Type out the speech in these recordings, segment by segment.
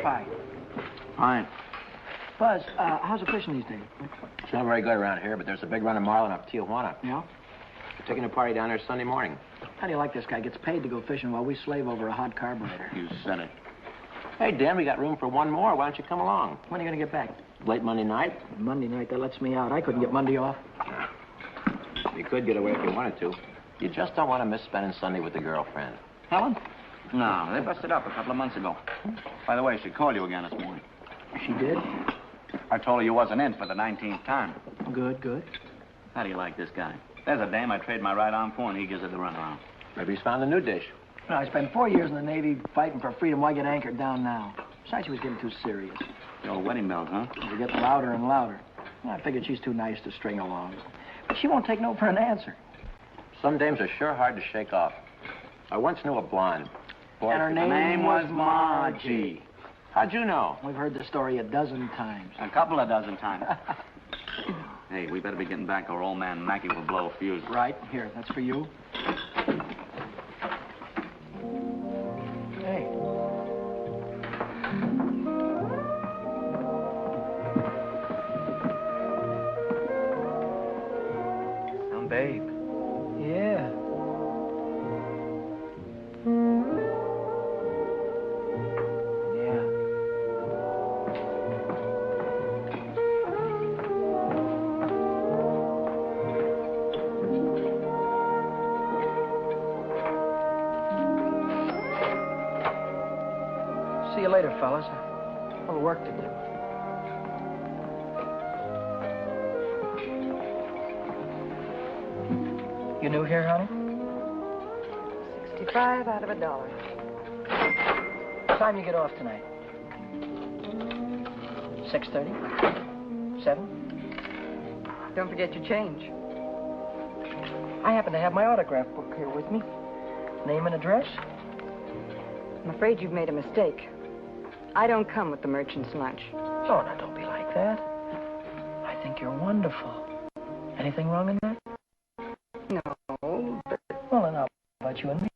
pie. Fine. Buzz, how's the fishing these days? It's not very good around here, but there's a big run of marlin up Tijuana. Yeah? We're taking a party down there Sunday morning. How do you like this guy? Gets paid to go fishing while we slave over a hot carburetor. You said it. Hey, Dan, we got room for one more. Why don't you come along? When are you going to get back? Late Monday night? Monday night, that lets me out. I couldn't get Monday off. You could get away if you wanted to. You just don't want to miss spending Sunday with the girlfriend. Helen? No, they busted up a couple of months ago. By the way, she called you again this morning. She did? I told her you wasn't in for the 19th time. Good, good. How do you like this guy? There's a dame I trade my right arm for, and he gives it the runaround. Maybe he's found a new dish. No, I spent 4 years in the Navy fighting for freedom. Why get anchored down now? Besides, she was getting too serious. The old wedding bells, huh? They were getting louder and louder. I figured she's too nice to string along. But she won't take no for an answer. Some dames are sure hard to shake off. I once knew a blonde. Boy, And her name was Margie. How'd you know? We've heard the story a dozen times. A couple of dozen times. Hey, we better be getting back or old man Mackey will blow a fuse. Right. Here, that's for you. Hey. Some babe. Yeah. See you later, fellas. A little work to do. You new here, honey? 65 out of $1. What time you get off tonight? 6:30? 7? Don't forget your change. I happen to have my autograph book here with me. Name and address? I'm afraid you've made a mistake. I don't come with the merchant's lunch. Oh, now, don't be like that. I think you're wonderful. Anything wrong in that? No, but Well, then how about you and me?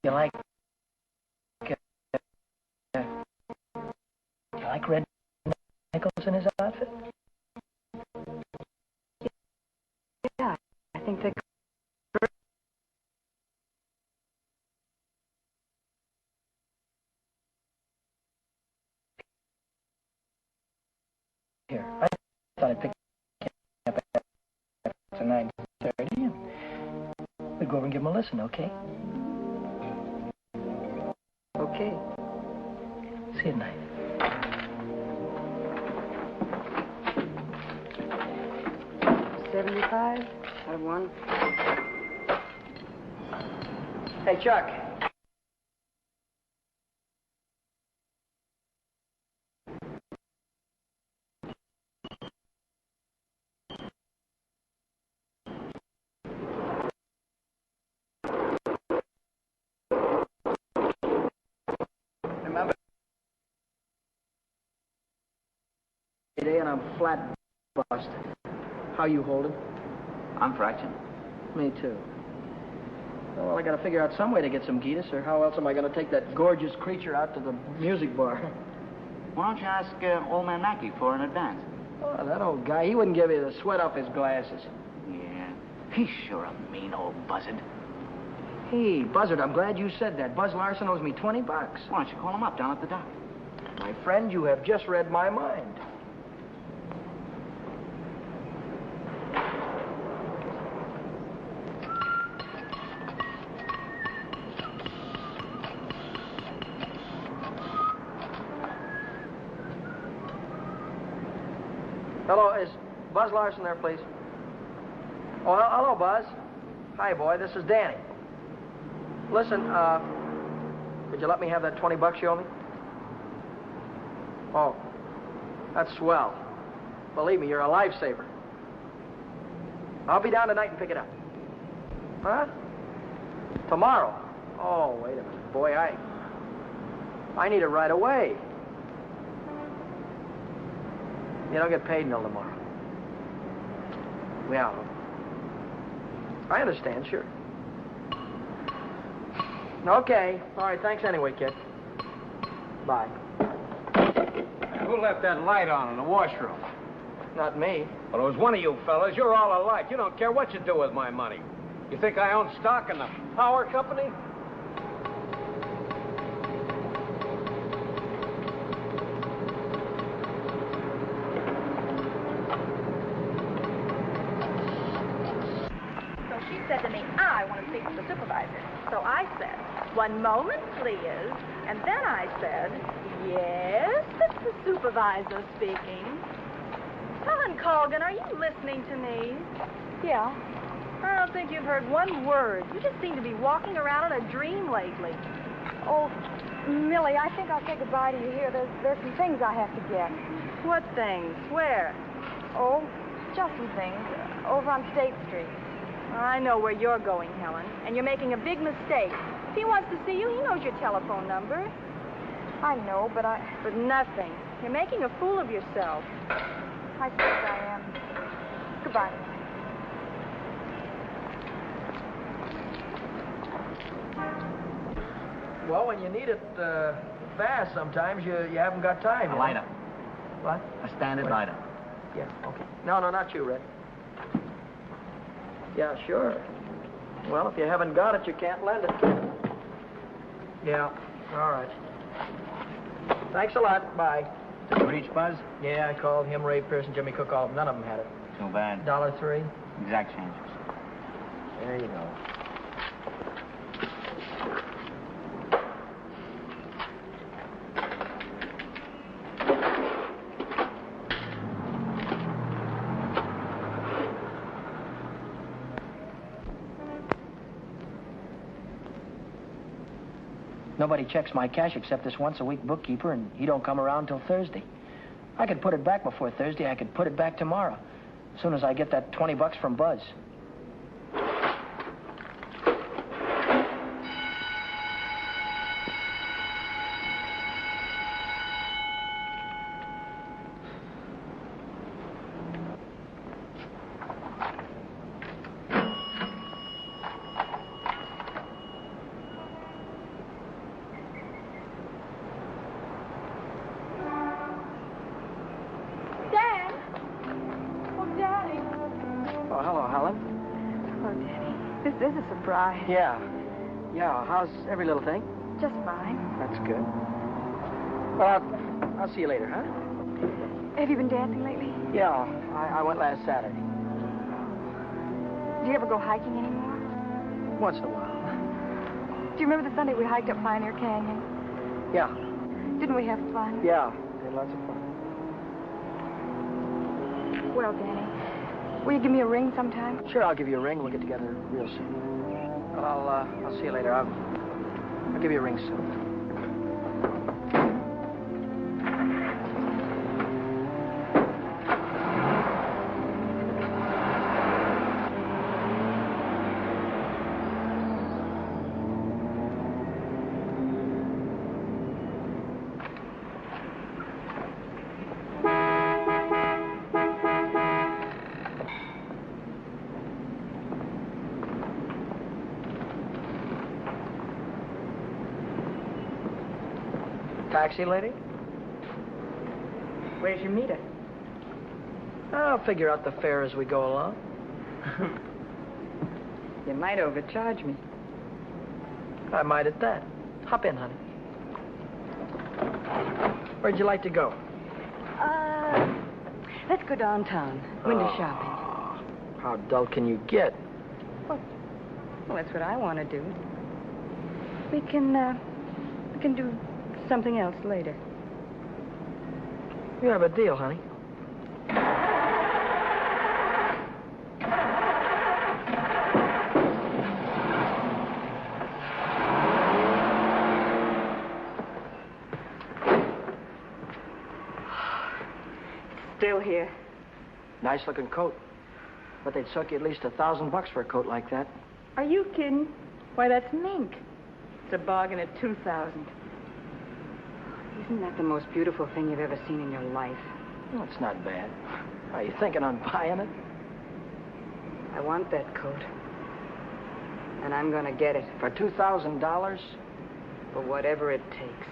You like Red Nichols in his outfit? yeah, I think they... Here, I thought I'd pick you up after 9:30 and we'd go over and give him a listen, okay? Okay. See you tonight. $75 out of $1. Hey, Chuck. Remember? Today and I'm flat busted. How you holding? I'm fractured. Me too. Well, I gotta figure out some way to get some Gitas, or how else am I gonna take that gorgeous creature out to the music bar? Why don't you ask old man Mackey for an advance? Oh, that old guy, he wouldn't give you the sweat off his glasses. Yeah, he's sure a mean old buzzard. Hey, Buzzard, I'm glad you said that. Buzz Larson owes me $20. Why don't you call him up down at the dock? My friend, you have just read my mind. Hello, is Buzz Larson there, please? Oh, hello, Buzz. Hi, boy, this is Danny. Listen, could you let me have that $20 you owe me? Oh, that's swell. Believe me, you're a lifesaver. I'll be down tonight and pick it up. Huh? Tomorrow? Oh, wait a minute. Boy, I need it right away. You don't get paid until tomorrow. Yeah. I understand, sure. Okay. All right, thanks anyway, kid. Bye. Who left that light on in the washroom? Not me. Well, it was one of you fellas. You're all alike. You don't care what you do with my money. You think I own stock in the power company? So she said to me, I want to speak to the supervisor. So I said, 1 moment, please. And then I said, yes, it's the supervisor speaking. Helen Colgan, are you listening to me? Yeah. I don't think you've heard one word. You just seem to be walking around in a dream lately. Oh, Millie, I think I'll say goodbye to you here. There's some things I have to get. What things? Where? Oh, just some things. Over on State Street. I know where you're going, Helen, and you're making a big mistake. If he wants to see you, he knows your telephone number. I know, but But nothing. You're making a fool of yourself. I suppose I am. Goodbye. Well, when you need it fast, sometimes you haven't got time. A you know? lighter. What? A standard lighter. Yeah, okay. No, not you, Red. Yeah, sure. Well, if you haven't got it, you can't lend it. Yeah, all right. Thanks a lot. Bye. Did you reach Buzz? Yeah, I called him, Ray Pearson, Jimmy Cook, all of them. None of them had it. Too bad. $1.03. Exact changes. There you go. Nobody checks my cash except this once-a-week bookkeeper, and he don't come around till Thursday. I could put it back before Thursday. I could put it back tomorrow, as soon as I get that $20 from Buzz. Oh, hello, Helen. Hello, Danny. This is a surprise. Yeah. Yeah, how's every little thing? Just fine. That's good. Well, I'll see you later, huh? Have you been dancing lately? Yeah, I went last Saturday. Do you ever go hiking anymore? Once in a while. Do you remember the Sunday we hiked up Pioneer Canyon? Yeah. Didn't we have fun? Yeah, had lots of fun. Well, Danny, will you give me a ring sometime? Sure, I'll give you a ring. We'll get together real soon. But I'll see you later. I'll give you a ring soon. Taxi lady? Where's your meter? I'll figure out the fare as we go along. You might overcharge me. I might at that. Hop in, honey. Where'd you like to go? Let's go downtown. Window shopping. How dull can you get? Well, that's what I want to do. We can do something else later. You have a deal, honey. Still here. Nice-looking coat. But they'd suck you at least $1,000 for a coat like that. Are you kidding? Why, that's mink. It's a bargain at $2,000. Isn't that the most beautiful thing you've ever seen in your life? Well, it's not bad. Are you thinking on buying it? I want that coat. And I'm gonna get it. For $2,000? For whatever it takes.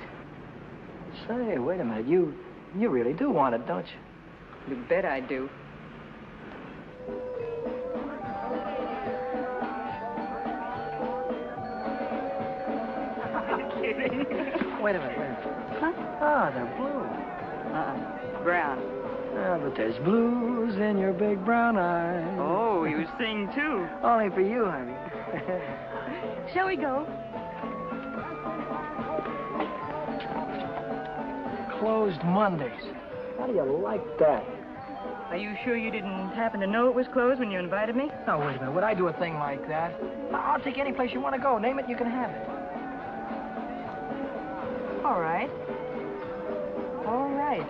Say, wait a minute. You really do want it, don't you? You bet I do. Wait a minute. Huh? Ah, they're blue. Brown. Yeah, but there's blues in your big brown eyes. Oh, you sing too. Only for you, honey. Shall we go? Closed Mondays. How do you like that? Are you sure you didn't happen to know it was closed when you invited me? Now, wait a minute. Would I do a thing like that? I'll take any place you want to go. Name it, you can have it. All right. All right.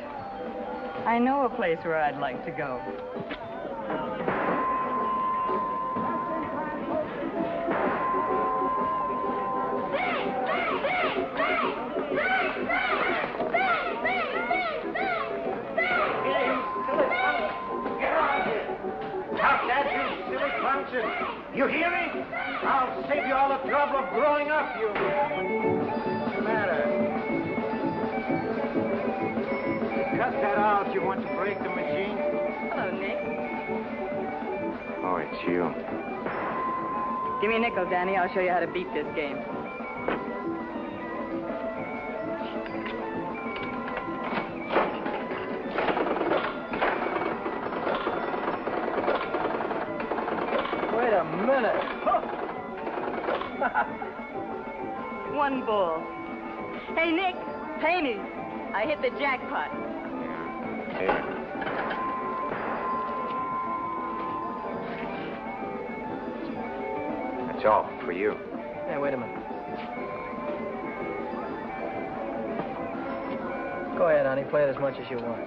I know a place where I'd like to go. You hear me? I'll save you all the trouble of growing up, you. What's the matter? Cut that out. You want to break the machine? Hello, Nick. Oh, it's you. Give me a nickel, Danny. I'll show you how to beat this game. Wait a minute. One bull. Hey, Nick, pay me. I hit the jackpot. Here. That's all for you. Hey, wait a minute. Go ahead, honey. Play it as much as you want.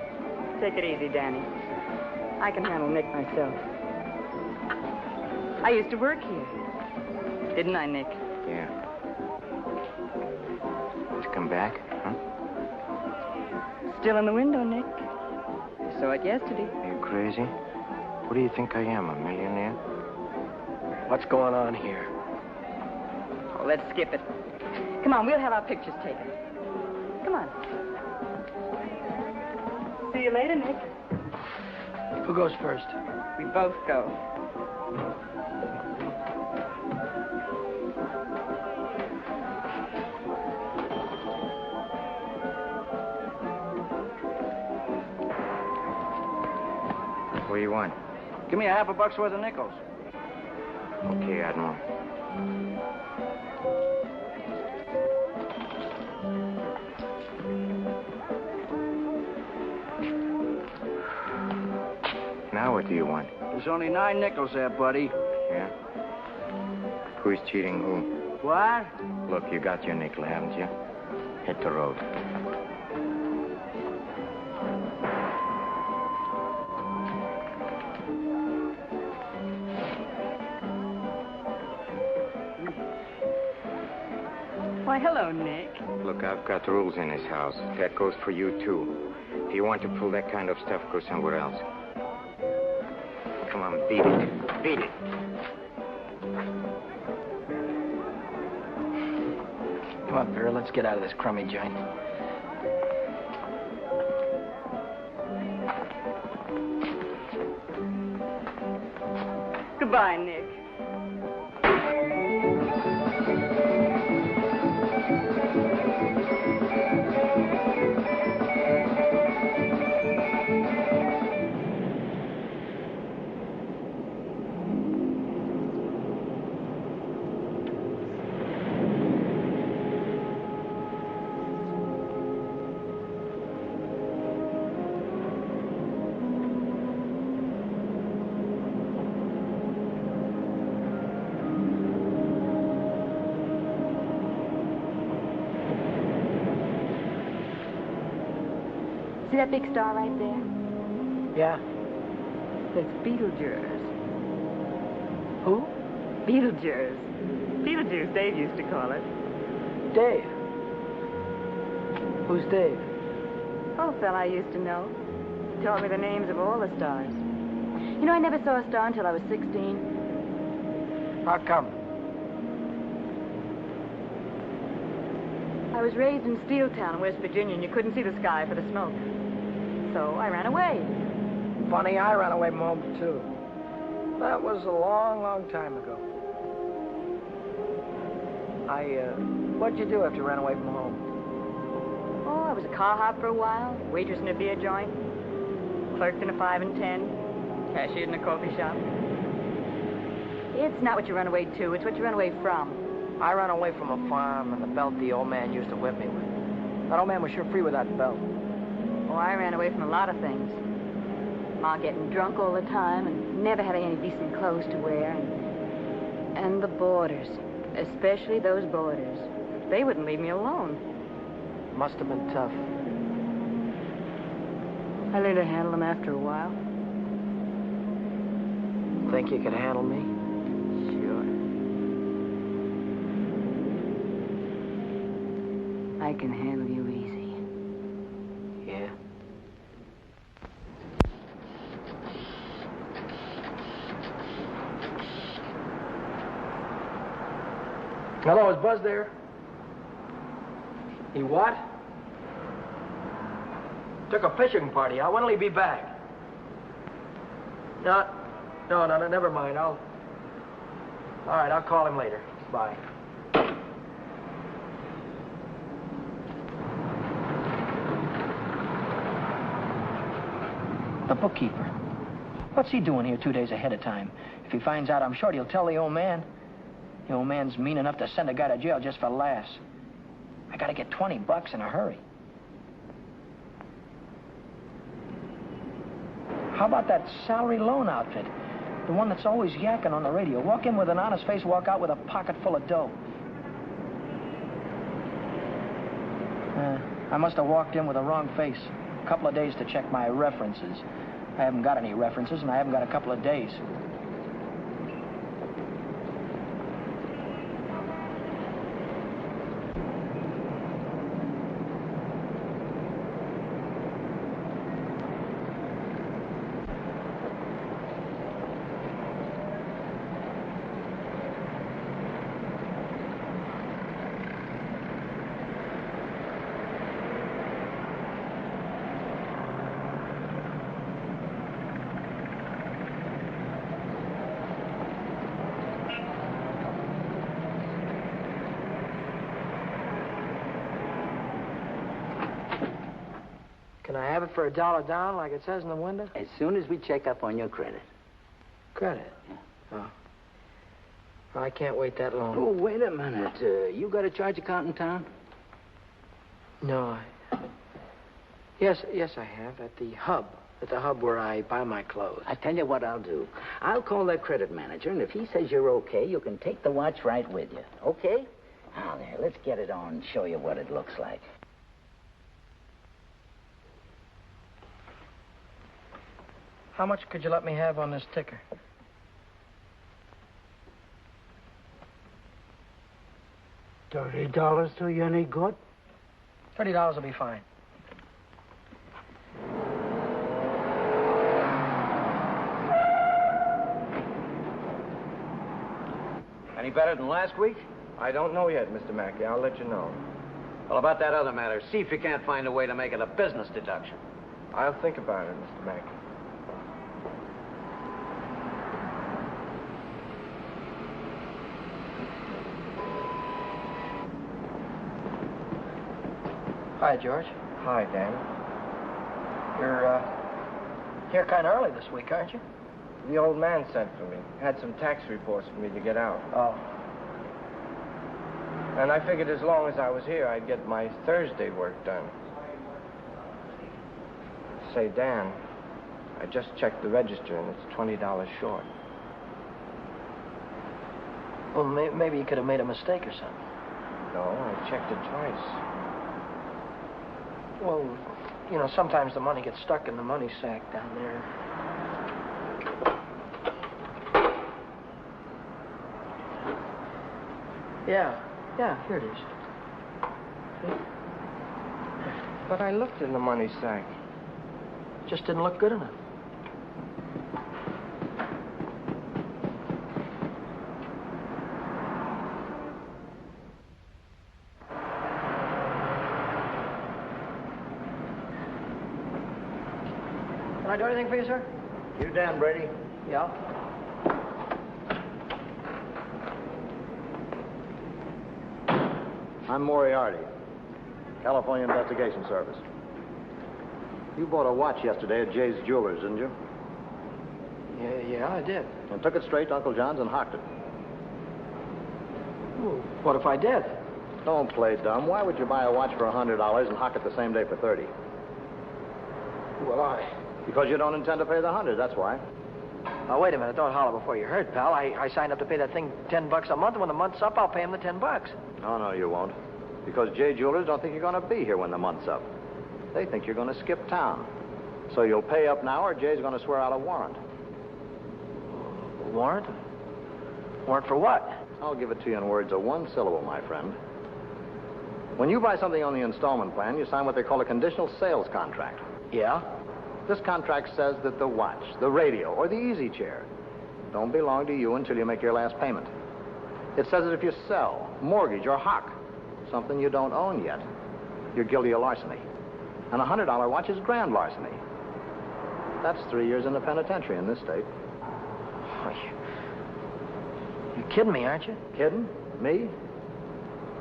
Take it easy, Danny. I can handle Nick myself. I used to work here. Didn't I, Nick? Yeah. Did you come back, huh? Still in the window, Nick. I saw it yesterday. Are you crazy? What do you think I am, a millionaire? What's going on here? Oh, let's skip it. Come on, we'll have our pictures taken. Come on. See you later, Nick. Who goes first? We both go. What do you want? Give me $50 worth of nickels. Okay, Admiral. Now what do you want? There's only 9 nickels there, buddy. Yeah? Who's cheating who? What? Look, you got your nickel, haven't you? Hit the road. Why, hello, Nick. Look, I've got rules in this house. That goes for you, too. If you want to pull that kind of stuff, go somewhere else. Come on, beat it. Beat it. Come on, Vera, let's get out of this crummy joint. Goodbye, Nick. See that big star right there? Yeah? That's Beetlejuice. Who? Beetlejuice. Beetlejuice, Dave used to call it. Dave. Who's Dave? Oh, a fella I used to know. Taught me the names of all the stars. You know, I never saw a star until I was 16. How come? I was raised in Steeltown in West Virginia, and you couldn't see the sky for the smoke. So I ran away. Funny, I ran away from home, too. That was a long, long time ago. What'd you do after you ran away from home? Oh, I was a car hop for a while, waitress in a beer joint, clerked in a 5 and 10, cashiered in a coffee shop. It's not what you run away to, it's what you run away from. I ran away from a farm and the belt the old man used to whip me with. That old man was sure free with that belt. Oh, I ran away from a lot of things. Ma getting drunk all the time and never having any decent clothes to wear. And the boarders, especially those boarders. They wouldn't leave me alone. Must have been tough. I learned to handle them after a while. Think you could handle me? Sure. I can handle you easy. Yeah. Hello, is Buzz there? He what? Took a fishing party out. When will he be back? No, never mind. All right, I'll call him later. Bye. The bookkeeper. What's he doing here 2 days ahead of time? If he finds out I'm short, he'll tell the old man. The old man's mean enough to send a guy to jail just for laughs. I gotta get $20 in a hurry. How about that salary loan outfit? The one that's always yakking on the radio. Walk in with an honest face, walk out with a pocket full of dough. I must have walked in with a wrong face. A couple of days to check my references. I haven't got any references, and I haven't got a couple of days. Can I have it for $1 down, like it says in the window? As soon as we check up on your credit. Credit? Oh. Well, I can't wait that long. Oh, wait a minute. You got a charge account in town? No, Yes, I have. At the hub. At the hub where I buy my clothes. I tell you what I'll do. I'll call that credit manager, and if he says you're okay, you can take the watch right with you. Okay? Now, there, let's get it on and show you what it looks like. How much could you let me have on this ticker? $30 do you any good? $30 will be fine. Any better than last week? I don't know yet, Mr. Mackey. I'll let you know. Well, about that other matter, see if you can't find a way to make it a business deduction. I'll think about it, Mr. Mackey. Hi, George. Hi, Dan. You're here kind of early this week, aren't you? The old man sent for me. Had some tax reports for me to get out. Oh. And I figured as long as I was here, I'd get my Thursday work done. Say, Dan, I just checked the register, and it's $20 short. Well, maybe you could have made a mistake or something. No, I checked it twice. Well, you know, sometimes the money gets stuck in the money sack down there. Yeah, here it is. But I looked in the money sack. Just didn't look good enough. Can I do anything for you, sir? You Dan Brady? Yeah. I'm Moriarty, California Investigation Service. You bought a watch yesterday at Jay's Jewelers, didn't you? Yeah, I did. And took it straight to Uncle John's and hocked it. Well, what if I did? Don't play dumb. Why would you buy a watch for $100 and hock it the same day for $30? Well, Because you don't intend to pay the $100, that's why. Now, wait a minute. Don't holler before you hurt, pal. I signed up to pay that thing $10 a month, and when the month's up, I'll pay him the $10. No, you won't. Because Jay Jewelers don't think you're going to be here when the month's up. They think you're going to skip town. So you'll pay up now, or Jay's going to swear out a warrant. Warrant? Warrant for what? I'll give it to you in words of one syllable, my friend. When you buy something on the installment plan, you sign what they call a conditional sales contract. Yeah? This contract says that the watch, the radio, or the easy chair don't belong to you until you make your last payment. It says that if you sell, mortgage, or hock something you don't own yet, you're guilty of larceny. And a $100 watch is grand larceny. That's 3 years in the penitentiary in this state. Oh, you're kidding me, aren't you? Kidding? Me?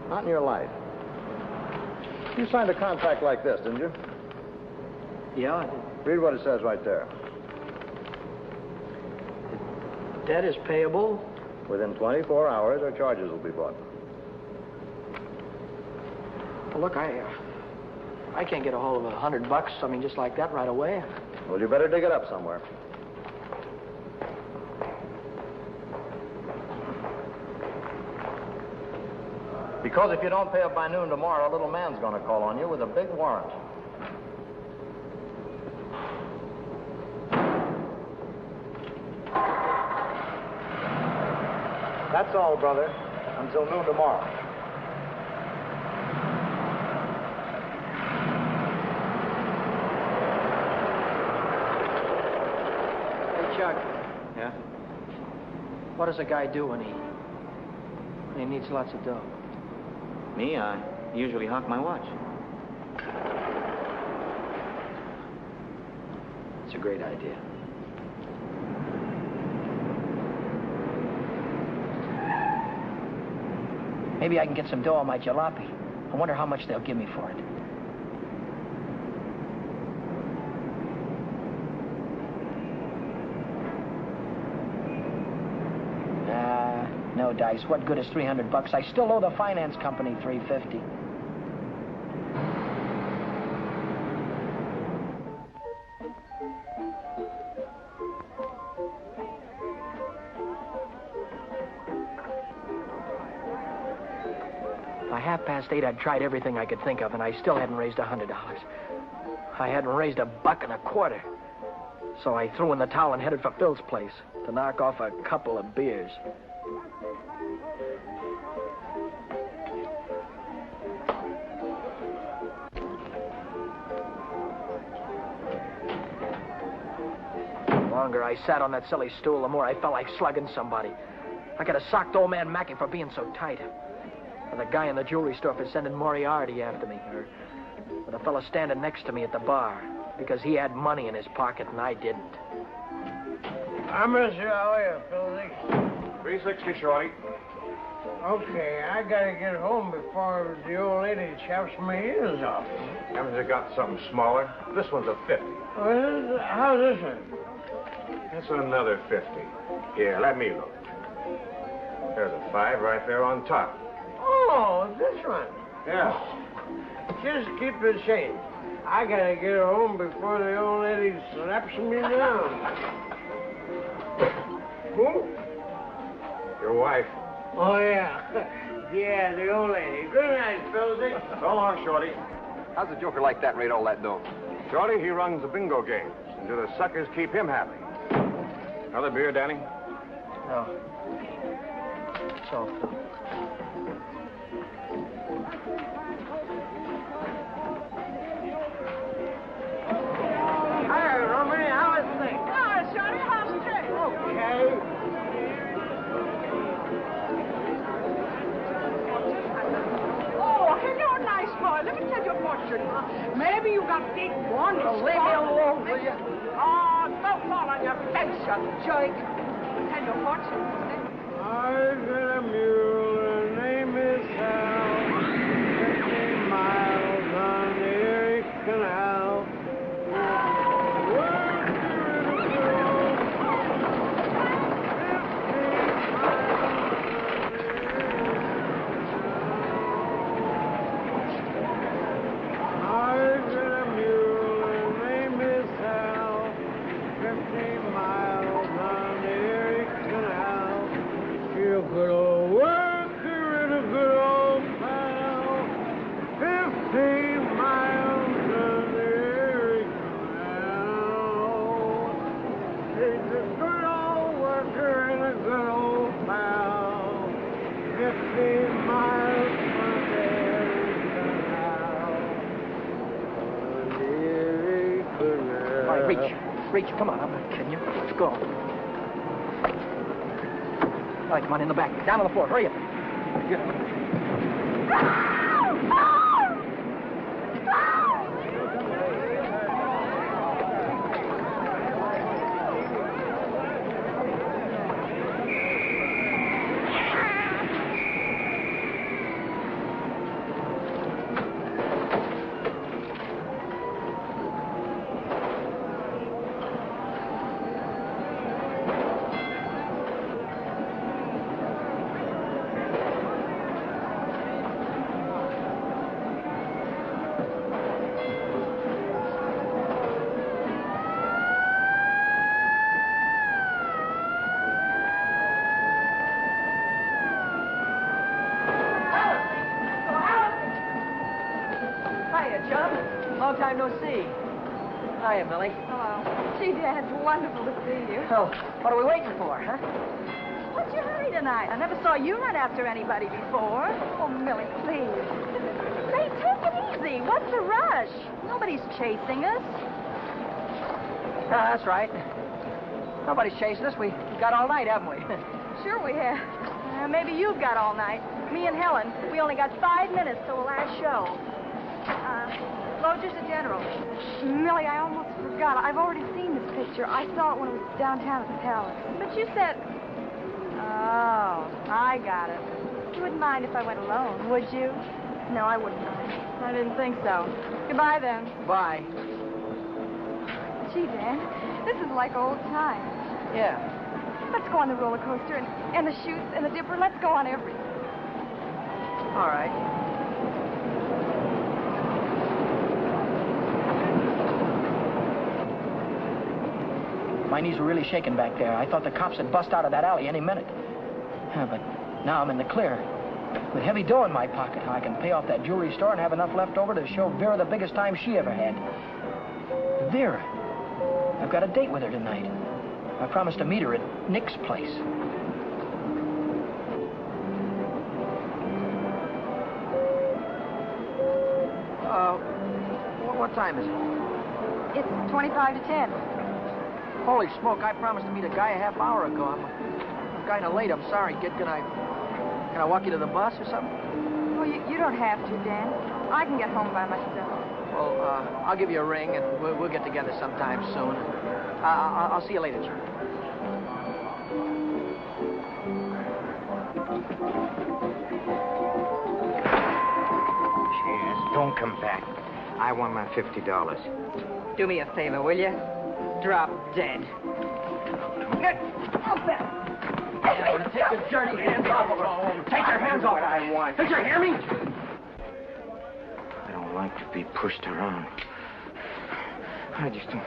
Not in your life. You signed a contract like this, didn't you? Yeah, I did. Read what it says right there. Debt is payable. Within 24 hours, or charges will be brought. Well, look, I can't get a hold of $100, I mean, just like that right away. Well, you better dig it up somewhere. Because if you don't pay up by noon tomorrow, a little man's going to call on you with a big warrant. That's all, brother. Until noon tomorrow. Hey, Chuck, Yeah? what does a guy do when he needs lots of dough? Me? I usually hock my watch. It's a great idea. Maybe I can get some dough on my jalopy. I wonder how much they'll give me for it. No dice. What good is $300? I still owe the finance company $350. By 8:30, I'd tried everything I could think of, and I still hadn't raised $100. I hadn't raised $1.25. So I threw in the towel and headed for Phil's place to knock off a couple of beers. The longer I sat on that silly stool, the more I felt like slugging somebody. I could have socked old man Mackey for being so tight. Or the guy in the jewelry store for sending Moriarty after me. Or the fellow standing next to me at the bar because he had money in his pocket and I didn't. I miss you. How are you, Philzy? 360, Shorty. Okay, I gotta get home before the old lady chops my ears off. Haven't you got something smaller? This one's a 50. How's this one? That's another 50. Here, let me look. There's a 5 right there on top. Oh, this one. Yeah. Just keep the change. I gotta get home before the old lady slaps me down. Who? Your wife. Oh, yeah. Yeah, the old lady. Good night, Philzy. So long, Shorty. How's a joker like that rate all that dough? Shorty, he runs the bingo games. And do the suckers keep him happy? Another beer, Danny? No. So, Well, leave me alone, will you? Oh, don't fall on your face, you joke. Tell your fortune, isn't it? I've got a mule, her name is Sal. 15 miles on the Erie Canal. I've got a mule, her name is Sal. 15 miles on the Erie Canal. She's a good old worker and a good old pal. 15 miles on the Erie Canal. She's a good old worker and a good old pal. 15 miles on the Erie Canal. On the Erie Canal. All right, reach. Reach, come on, I'm not kidding you. Let's go. All right, come on, in the back. Down on the floor, hurry up. Get up. Hiya, chum. Long time no see. Hiya, Millie. Hello. Gee, Dad, it's wonderful to see you. Oh, what are we waiting for, huh? What's your hurry tonight? I never saw you run after anybody before. Oh, Millie, please. Say, take it easy. What's the rush? Nobody's chasing us. That's right. Nobody's chasing us. We got all night, haven't we? Sure we have. Maybe you've got all night. Me and Helen, we only got 5 minutes till the last show. Lodger's the general. Millie, I almost forgot. I've already seen this picture. I saw it when it was downtown at the Palace. But you said... Oh, I got it. You wouldn't mind if I went alone, would you? No, I wouldn't mind. I didn't think so. Goodbye, then. Bye. Gee, Dan, this is like old times. Yeah. Let's go on the roller coaster and the chutes and the dipper. Let's go on everything. All right. My knees were really shaking back there. I thought the cops had bust out of that alley any minute. But now I'm in the clear. With heavy dough in my pocket, I can pay off that jewelry store and have enough left over to show Vera the biggest time she ever had. Vera. I've got a date with her tonight. I promised to meet her at Nick's place. What time is it? It's 25 to 10. Holy smoke, I promised to meet a guy a half hour ago. I'm kind of late. I'm sorry, kid. Can I walk you to the bus or something? Well, you don't have to, Dan. I can get home by myself. Well, I'll give you a ring, and we'll get together sometime soon. I'll see you later, Charlie. Cheers. Don't come back. I want my $50. Do me a favor, will you? Drop dead. Take your dirty hands off of her. Take your hands off. What I want. Did you hear me? I don't like to be pushed around. I just don't...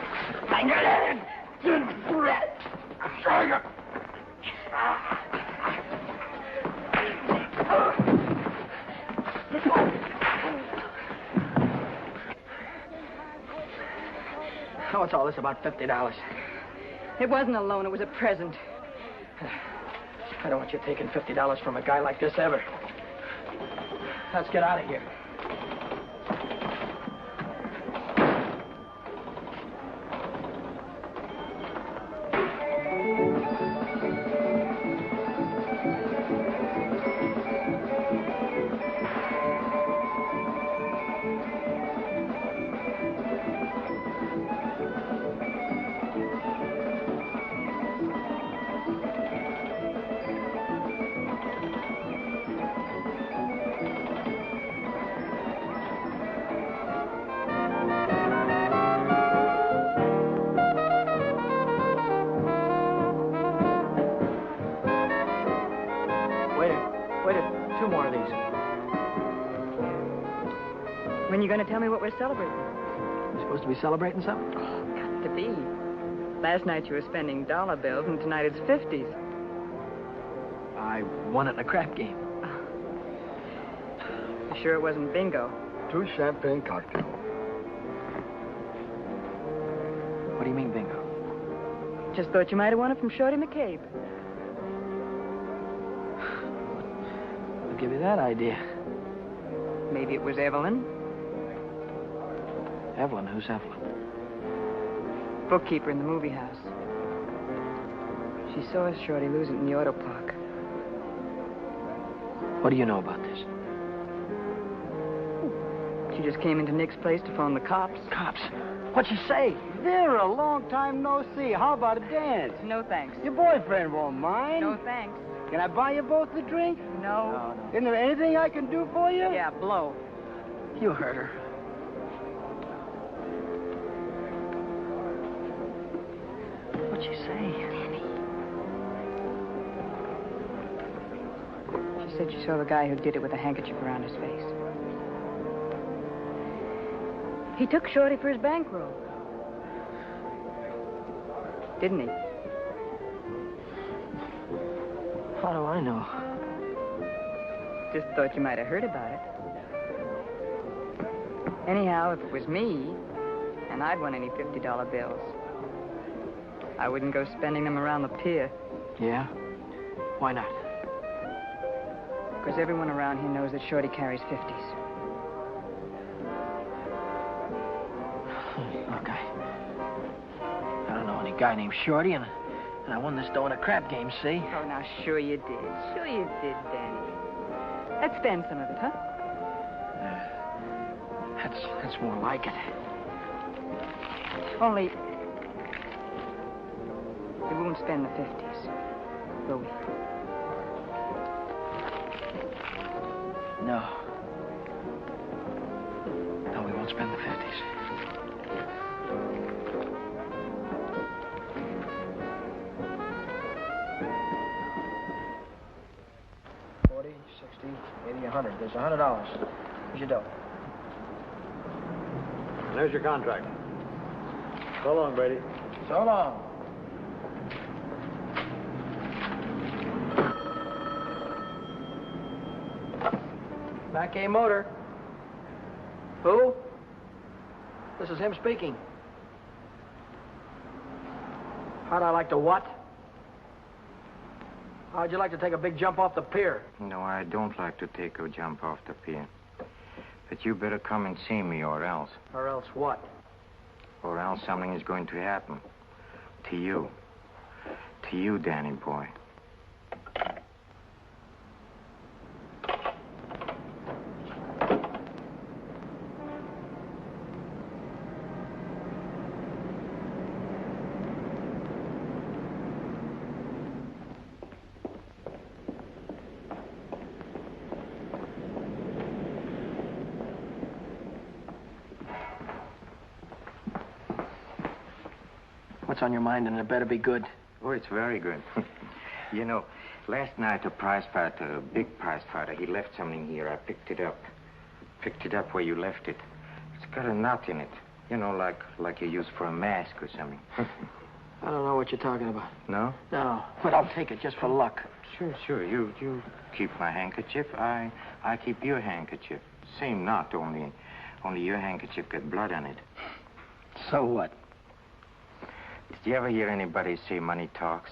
What's all this about $50? It wasn't a loan, it was a present. I don't want you taking $50 from a guy like this ever. Let's get out of here. 2 more of these. When you going to tell me what we're celebrating? We're supposed to be celebrating something? Got to be. Last night you were spending dollar bills, and tonight it's 50s. I won it in a crap game. You sure it wasn't bingo? 2 champagne cocktails. What do you mean, bingo? Just thought you might have won it from Shorty McCabe. I'll give you that idea. Maybe it was Evelyn. Evelyn? Who's Evelyn? Bookkeeper in the movie house. She saw Shorty lose it in the auto park. What do you know about this? She just came into Nick's place to phone the cops. Cops? What'd you say? Vera, long time no see. How about a dance? No thanks. Your boyfriend won't mind. No thanks. Can I buy you both a drink? No. Isn't there anything I can do for you? Yeah, blow. You heard her. What'd she say? She said she saw the guy who did it with a handkerchief around his face. He took Shorty for his bankroll. Didn't he? How do I know? Just thought you might have heard about it. Anyhow, if it was me, and I'd won any $50 bills, I wouldn't go spending them around the pier. Yeah? Why not? Because everyone around here knows that Shorty carries 50s. Look, I don't know any guy named Shorty, and I won this dough in a crap game, see? Oh, now, sure you did. Sure you did, Danny. Let's spend some of it, huh? That's more like it. Only, we won't spend the 50s, will we? No. No, we won't spend the 50s. $40, $60, $80, $100. There's $100. Here's your dough. There's your contract. So long, Brady. So long. Back A Motor. Who? This is him speaking. How'd I like to what? How'd you like to take a big jump off the pier? No, I don't like to take a jump off the pier. But you better come and see me, or else. Or else what? Or else something is going to happen. To you. To you, Danny boy. What's on your mind, and it better be good. Oh, it's very good. You know, last night a prize fighter, a big prize fighter, he left something here. I picked it up. Picked it up where you left it. It's got a knot in it. You know, like you use for a mask or something. I don't know what you're talking about. No? No, but I'll take it just for luck. Sure. You keep my handkerchief. I keep your handkerchief. Same knot, only your handkerchief got blood on it. So what? Did you ever hear anybody say money talks?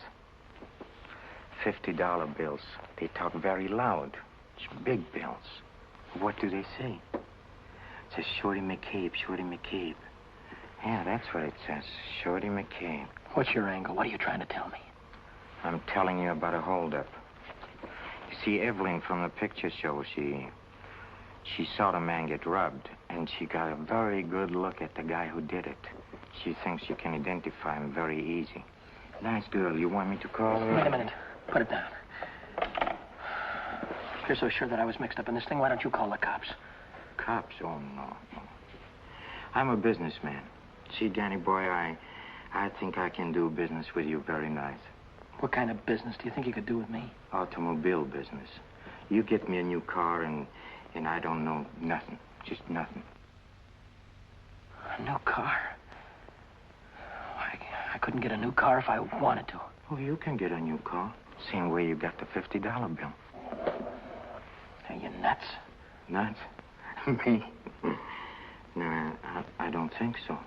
$50 bills. They talk very loud. It's big bills. What do they say? It says Shorty McCabe, Shorty McCabe. Yeah, that's what it says. Shorty McCabe. What's your angle? What are you trying to tell me? I'm telling you about a holdup. You see, Evelyn from the picture show, she saw the man get robbed, and she got a very good look at the guy who did it. She thinks you can identify him very easy. Nice girl. You want me to call her? Wait a minute. Put it down. If you're so sure that I was mixed up in this thing, why don't you call the cops? Cops? Oh, no. I'm a businessman. See, Danny boy, I think I can do business with you very nice. What kind of business do you think you could do with me? Automobile business. You get me a new car, and I don't know nothing. Just nothing. A new car? I couldn't get a new car if I wanted to. Well, you can get a new car. Same way you got the $50 bill. Are you nuts? Nuts? Me? No, I don't think so.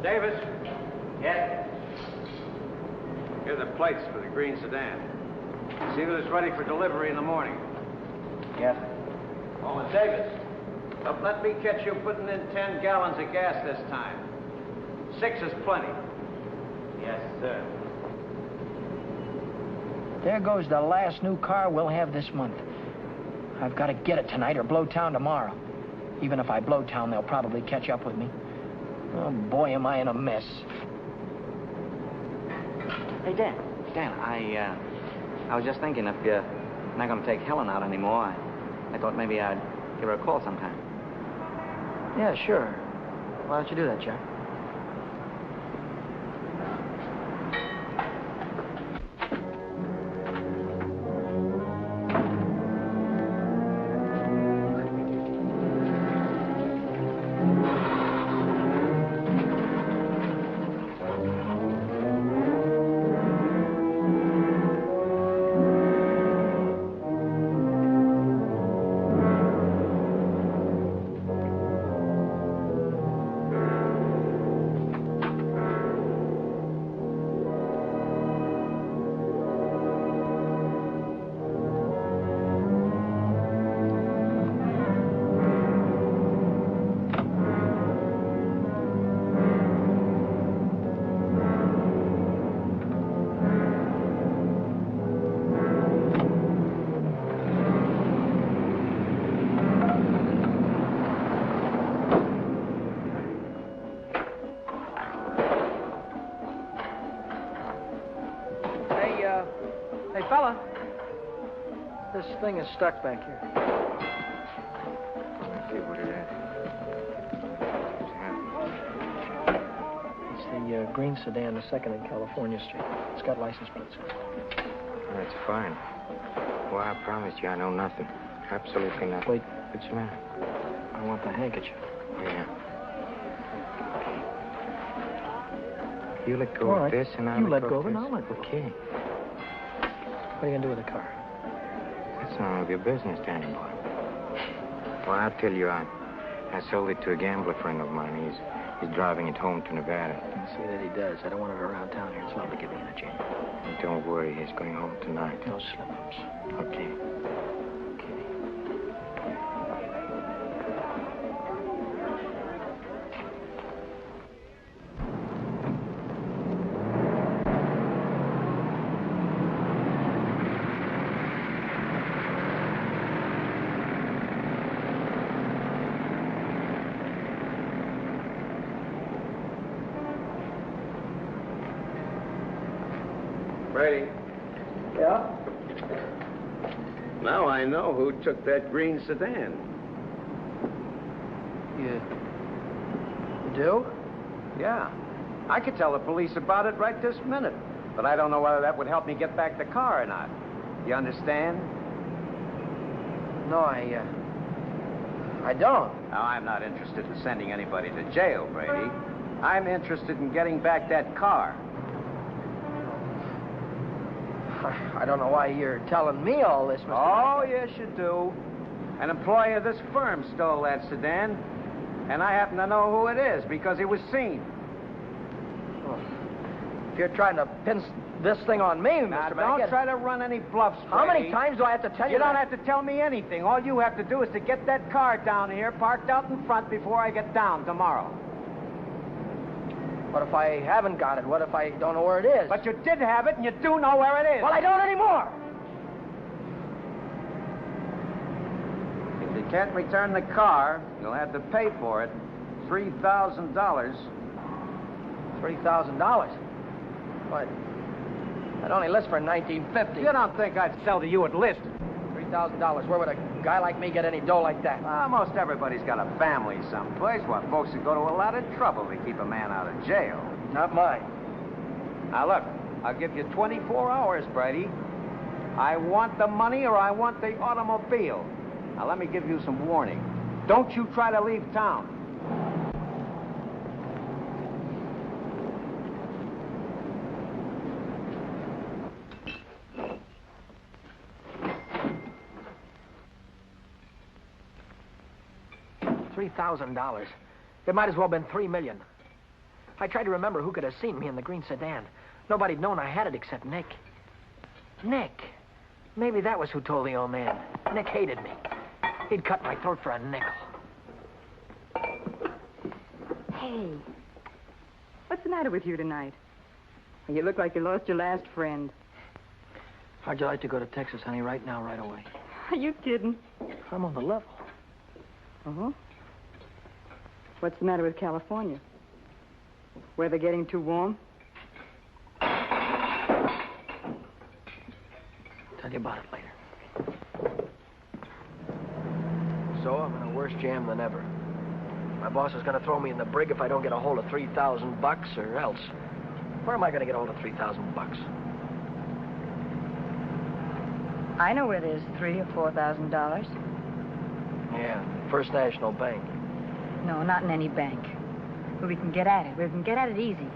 Davis, Yes? here are the plates for the green sedan. See that it's ready for delivery in the morning. Yes. Oh, and Davis, don't let me catch you putting in 10 gallons of gas this time. 6 is plenty. Yes, sir. There goes the last new car we'll have this month. I've got to get it tonight or blow town tomorrow. Even if I blow town, they'll probably catch up with me. Oh, boy, am I in a mess. Hey, Dan, I was just thinking if you're not going to take Helen out anymore, I thought maybe I'd give her a call sometime. Yeah, sure. Why don't you do that, Jack? Hey, fella. This thing is stuck back here. Okay, what is that? What's happening? It's the green sedan, the second in California Street. It's got license plates. That's fine. Well, I promise you I know nothing. Absolutely nothing. Wait. What's the matter? I want the handkerchief. Oh, yeah. You let go All of right. this, and You let let go of it, this. and I'll let go. Okay. What are you going to do with the car? That's none of your business, Danny boy. Well, I'll tell you, I sold it to a gambler friend of mine. He's driving it home to Nevada. See that he does. I don't want it around town here. It's lovely to get me in a jam. And don't worry, he's going home tonight. No slip-ups. Okay. Brady, Yeah? now I know who took that green sedan. You do? Yeah. I could tell the police about it right this minute. But I don't know whether that would help me get back the car or not. You understand? No, I don't. Now, I'm not interested in sending anybody to jail, Brady. I'm interested in getting back that car. I don't know why you're telling me all this, Mr. Oh, yes, you do. An employee of this firm stole that sedan, and I happen to know who it is because he was seen. Oh. If you're trying to pin this thing on me, Now, Mr. don't Mackett. try to run any bluffs, Brady. How many times do I have to tell you You don't that? have to tell me anything. All you have to do is to get that car down here, parked out in front before I get down tomorrow. What if I haven't got it? What if I don't know where it is? But you did have it, and you do know where it is. Well, I don't anymore. If you can't return the car, you'll have to pay for it. $3,000. $3,000? What? That only lists for $19.50. You don't think I'd sell to you at list? $3,000. Where would a guy like me get any dough like that? Most everybody's got a family someplace. Well, folks would go to a lot of trouble to keep a man out of jail. Not mine. Now, look, I'll give you 24 hours, Brady. I want the money or I want the automobile. Now, let me give you some warning. Don't you try to leave town. $3,000. It might as well have been $3 million. I tried to remember who could have seen me in the green sedan. Nobody'd known I had it except Nick. Nick. Maybe that was who told the old man. Nick hated me. He'd cut my throat for a nickel. Hey, what's the matter with you tonight? You look like you lost your last friend. How'd you like to go to Texas, honey, right now, right away? Are you kidding? I'm on the level. Uh-huh. What's the matter with California? Weather getting too warm? Tell you about it later. So I'm in a worse jam than ever. My boss is going to throw me in the brig if I don't get a hold of $3,000 or else. Where am I going to get a hold of $3,000? I know where there's $3,000 or $4,000. Yeah, First National Bank. No, not in any bank. But we can get at it. We can get at it easy.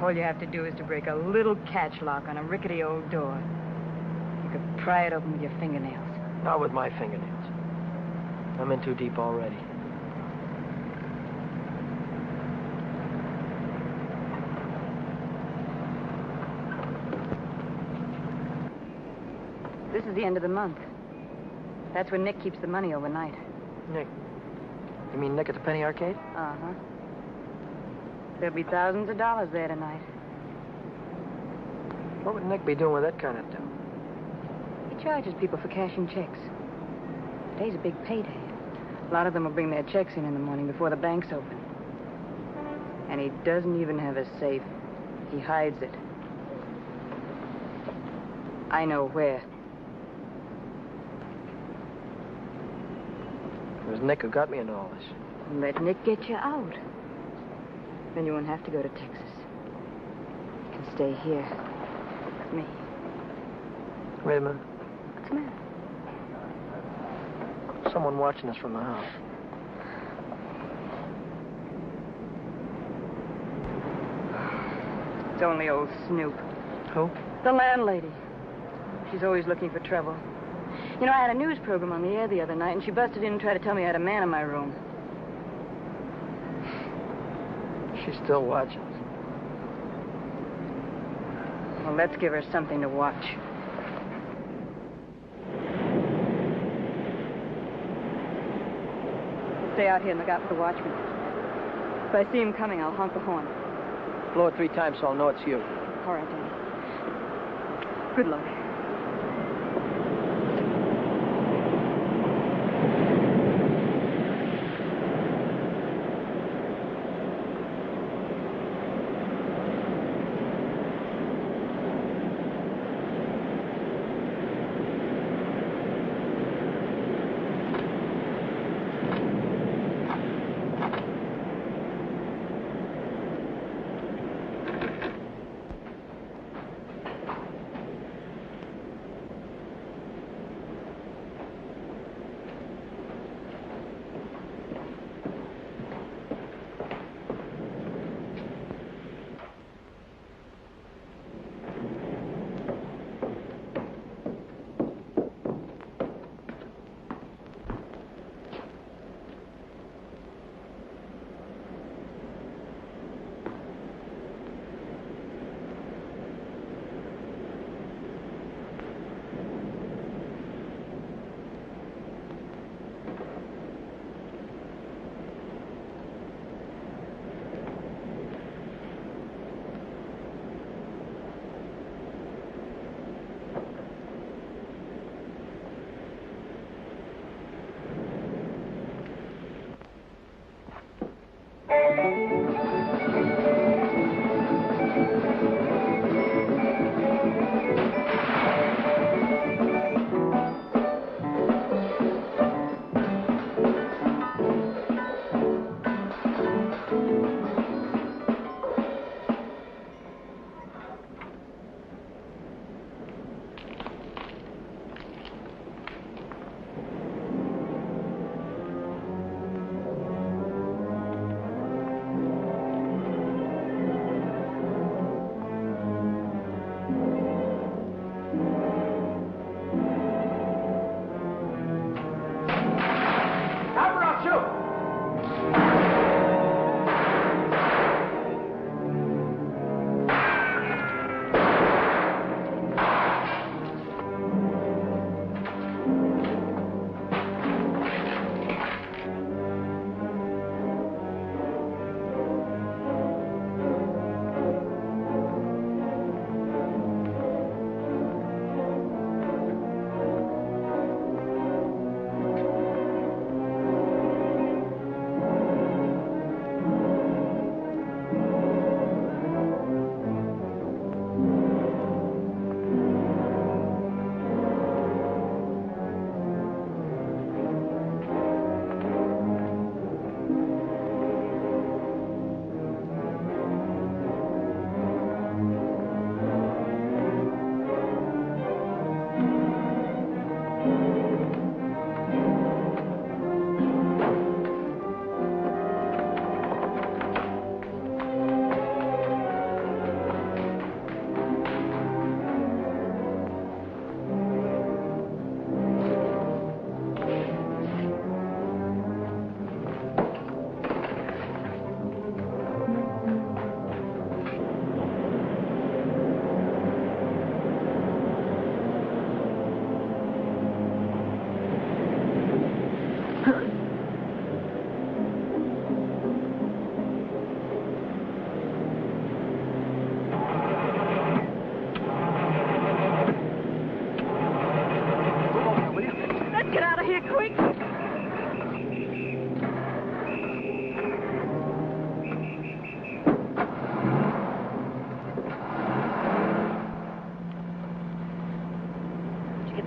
All you have to do is to break a little catch lock on a rickety old door. You could pry it open with your fingernails. Not with my fingernails. I'm in too deep already. This is the end of the month. That's when Nick keeps the money overnight. Nick? You mean Nick at the Penny Arcade? Uh-huh. There'll be thousands of dollars there tonight. What would Nick be doing with that kind of dough? He charges people for cashing checks. Today's a big payday. A lot of them will bring their checks in the morning before the bank's open. And he doesn't even have a safe. He hides it. I know where. It was Nick who got me into all this. Let Nick get you out. Then you won't have to go to Texas. You can stay here with me. Wait a minute. What's the matter? Someone watching us from the house. It's only old Snoop. Who? The landlady. She's always looking for trouble. You know, I had a news program on the air the other night, and she busted in and tried to tell me I had a man in my room. She's still watching us. Well, let's give her something to watch. Stay out here and look out for the watchman. If I see him coming, I'll honk the horn. Blow it 3 times so I'll know it's you. All right, Danny. Good luck.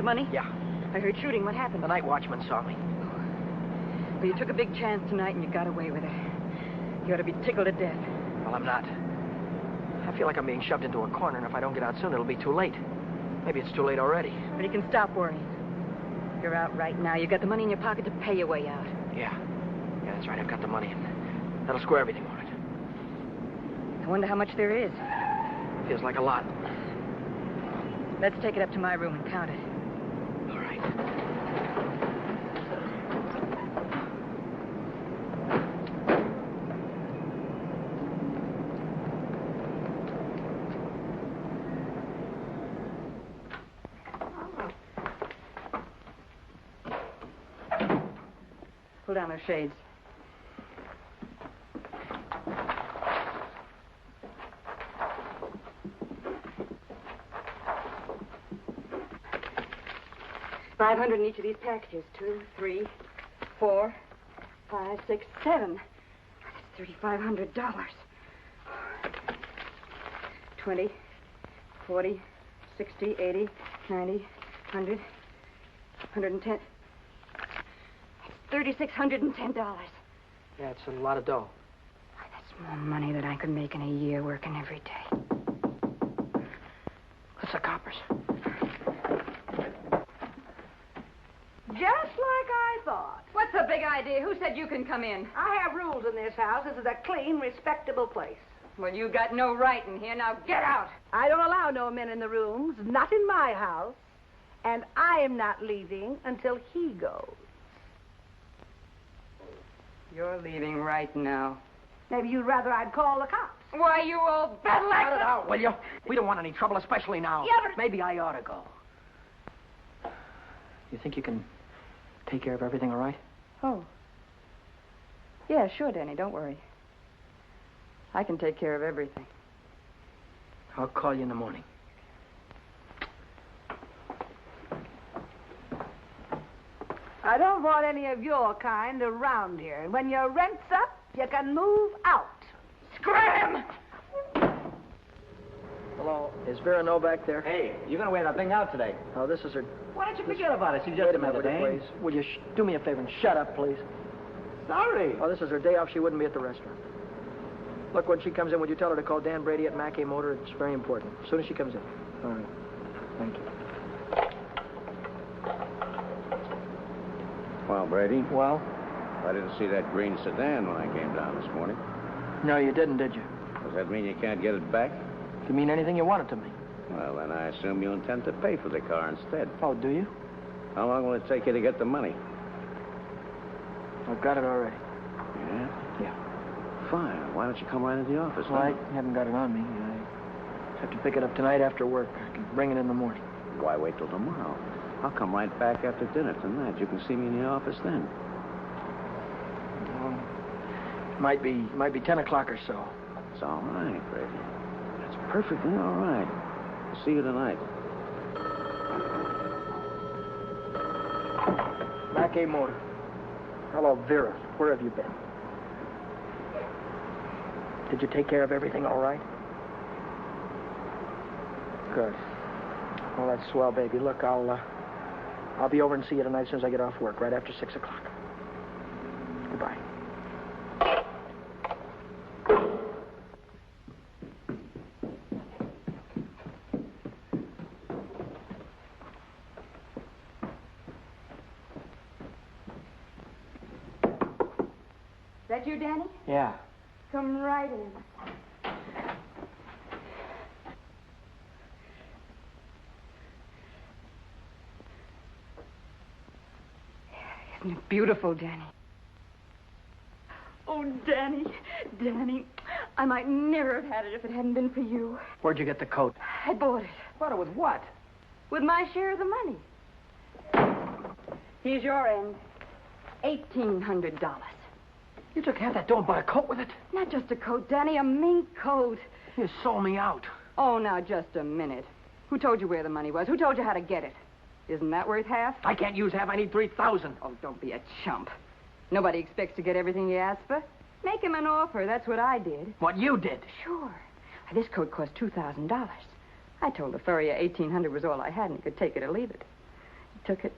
money? Yeah. I heard shooting. What happened? The night watchman saw me. Well, you took a big chance tonight and you got away with it. You ought to be tickled to death. Well, I'm not. I feel like I'm being shoved into a corner, and if I don't get out soon, it'll be too late. Maybe it's too late already. But you can stop worrying. You're out right now. You got the money in your pocket to pay your way out. Yeah. Yeah, that's right. I've got the money. That'll square everything all right. I wonder how much there is. Feels like a lot. Let's take it up to my room and count it. All right. Pull down those shades. $500 in each of these packages. 2, 3, 4, 5, 6, 7. That's $3,500. 20, 40, 60, 80, 90, 100, 110. $3,610. Yeah, it's a lot of dough. That's more money than I could make in a year working every day. That's the coppers. Just like I thought. What's the big idea? Who said you can come in? I have rules in this house. This is a clean, respectable place. Well, you got no right in here. Now get out. I don't allow no men in the rooms, not in my house. And I am not leaving until he goes. You're leaving right now. Maybe you'd rather I'd call the cops. Why, you old battle Cut axe! it out, will you? We don't want any trouble, especially now. Yeah, but... Maybe I ought to go. You think you can take care of everything all right? Oh. Yeah, sure, Danny. Don't worry. I can take care of everything. I'll call you in the morning. I don't want any of your kind around here. And when your rent's up, you can move out. Scram! Hello, is Vera Novak there? Hey, you're going to wear that thing out today. Oh, this is her... Why don't you forget about it? She just Wait a minute, another will you, dame. please? Will you do me a favor and shut up, please? Sorry. Oh, this is her day off. She wouldn't be at the restaurant. Look, when she comes in, would you tell her to call Dan Brady at Mackay Motor? It's very important. As soon as she comes in. All right. Thank you. Well, Brady, Well? I didn't see that green sedan when I came down this morning. No, you didn't, did you? Does that mean you can't get it back? If you mean anything, you want it to me. Well, then I assume you intend to pay for the car instead. Oh, do you? How long will it take you to get the money? I've got it already. Yeah? Yeah. Fine. Why don't you come right into the office? Well, then? I haven't got it on me. I have to pick it up tonight after work. I can bring it in the morning. Why wait till tomorrow? I'll come right back after dinner tonight. You can see me in the office then. Well, might be 10 o'clock or so. It's all right, Brady. That's perfectly all right. I'll see you tonight. Mackay Motor. Hello, Vera. Where have you been? Did you take care of everything all right? Good. Well, that's swell, baby. Look, I'll be over and see you tonight as soon as I get off work, right after 6 o'clock. Goodbye. That you, Danny? Yeah. Come right in. Isn't it beautiful, Danny? Oh, Danny, Danny, I might never have had it if it hadn't been for you. Where'd you get the coat? I bought it. Bought it with what? With my share of the money. Here's your end. $1,800. You took half that dough and bought a coat with it? Not just a coat, Danny, a mink coat. You sold me out. Oh, now, just a minute. Who told you where the money was? Who told you how to get it? Isn't that worth half? I can't use half. I need 3,000. Oh, don't be a chump. Nobody expects to get everything you ask for. Make him an offer. That's what I did. What you did? Sure. This coat cost $2,000. I told the furrier $1,800 was all I had, and he could take it or leave it. took it.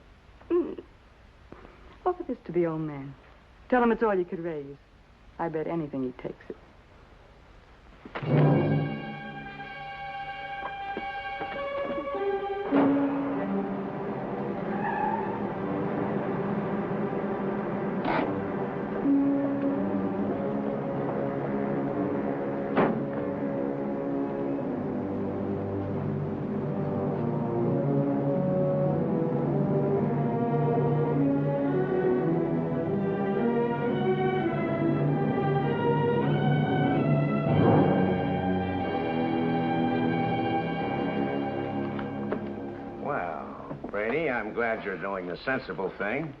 Offer this to the old man. Tell him it's all you could raise. I bet anything he takes it. Brady, I'm glad you're doing the sensible thing.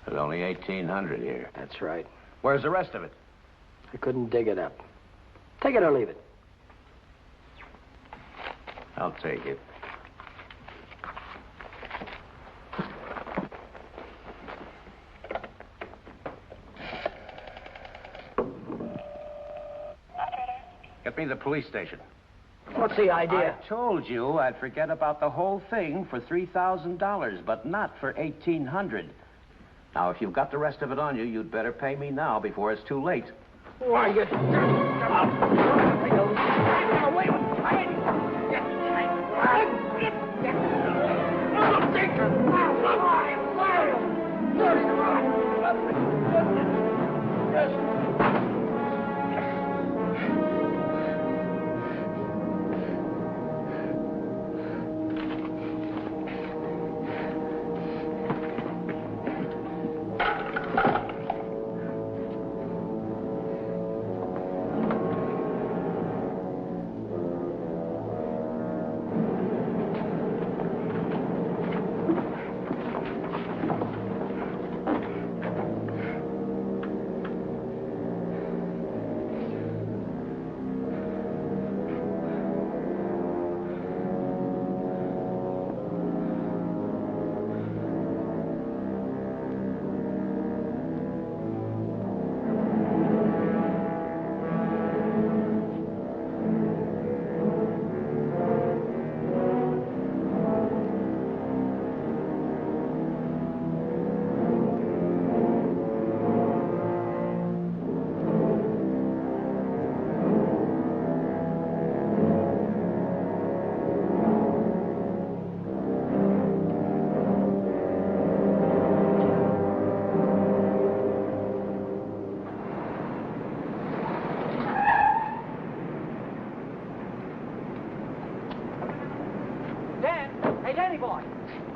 There's only 1,800 here. That's right. Where's the rest of it? I couldn't dig it up. Take it or leave it. I'll take it. Get me to the police station. What's the idea? I told you I'd forget about the whole thing for $3,000, but not for 1,800. Now, if you've got the rest of it on you, you'd better pay me now before it's too late. Why, you...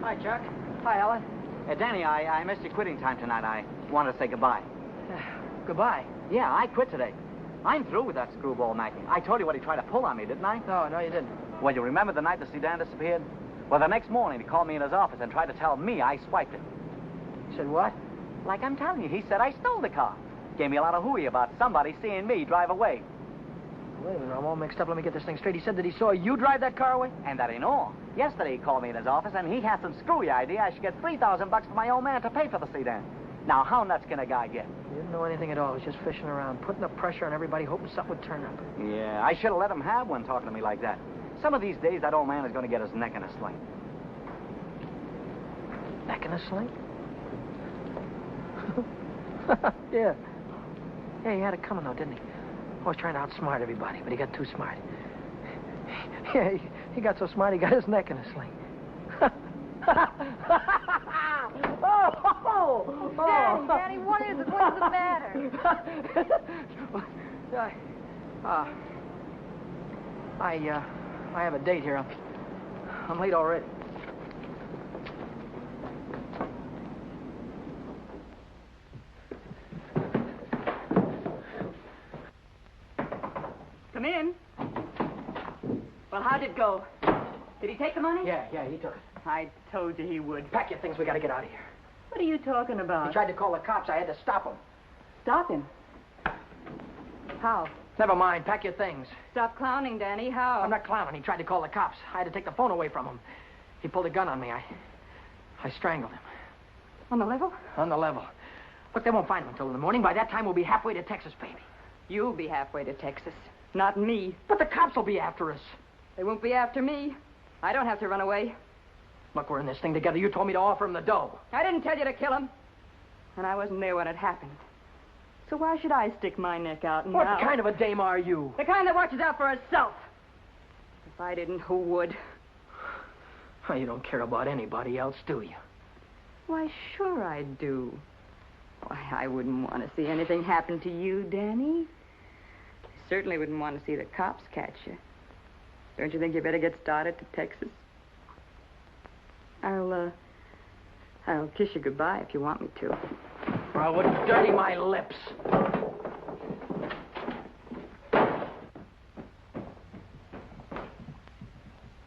Hi, Chuck. Hi, Ellen. Danny, I missed your quitting time tonight. I wanted to say goodbye. Goodbye. Yeah, I quit today. I'm through with that screwball Mackie. I told you what he tried to pull on me, didn't I? No, you didn't. Well, you remember the night the sedan disappeared? Well, the next morning, he called me in his office and tried to tell me I swiped it. He said what? Like I'm telling you, he said I stole the car. Gave me a lot of hooey about somebody seeing me drive away. Wait a minute, I'm all mixed up. Let me get this thing straight. He said that he saw you drive that car away? And that ain't all. Yesterday, he called me in his office, and he had some screwy idea I should get $3,000 for my old man to pay for the sedan. Now, how nuts can a guy get? He didn't know anything at all. He was just fishing around, putting the pressure on everybody, hoping something would turn up. Yeah, I should have let him have one talking to me like that. Some of these days, that old man is going to get his neck in a sling. Neck in a sling? Yeah. Yeah, he had it coming, though, didn't he? Always trying to outsmart everybody, but he got too smart. Yeah, he got so smart, he got his neck in a sling. Daddy, what is it? What is the matter? I have a date here. I'm late already. Come in. Well, how'd it go? Did he take the money? Yeah, he took it. I told you he would. Pack your things, we gotta get out of here. What are you talking about? He tried to call the cops. I had to stop him. Stop him. How? Never mind, pack your things. Stop clowning, Danny. How? I'm not clowning. He tried to call the cops. I had to take the phone away from him. He pulled a gun on me. I strangled him. On the level? On the level. Look, they won't find him until in the morning. By that time, we'll be halfway to Texas, baby. You'll be halfway to Texas. Not me. But the cops will be after us. They won't be after me. I don't have to run away. Look, we're in this thing together. You told me to offer him the dough. I didn't tell you to kill him. And I wasn't there when it happened. So why should I stick my neck out now? What kind of a dame are you? The kind that watches out for herself. If I didn't, who would? Oh, you don't care about anybody else, do you? Why, sure I do. Why, I wouldn't want to see anything happen to you, Danny. I certainly wouldn't want to see the cops catch you. Don't you think you better get started to Texas? I'll kiss you goodbye if you want me to. Or I would dirty my lips.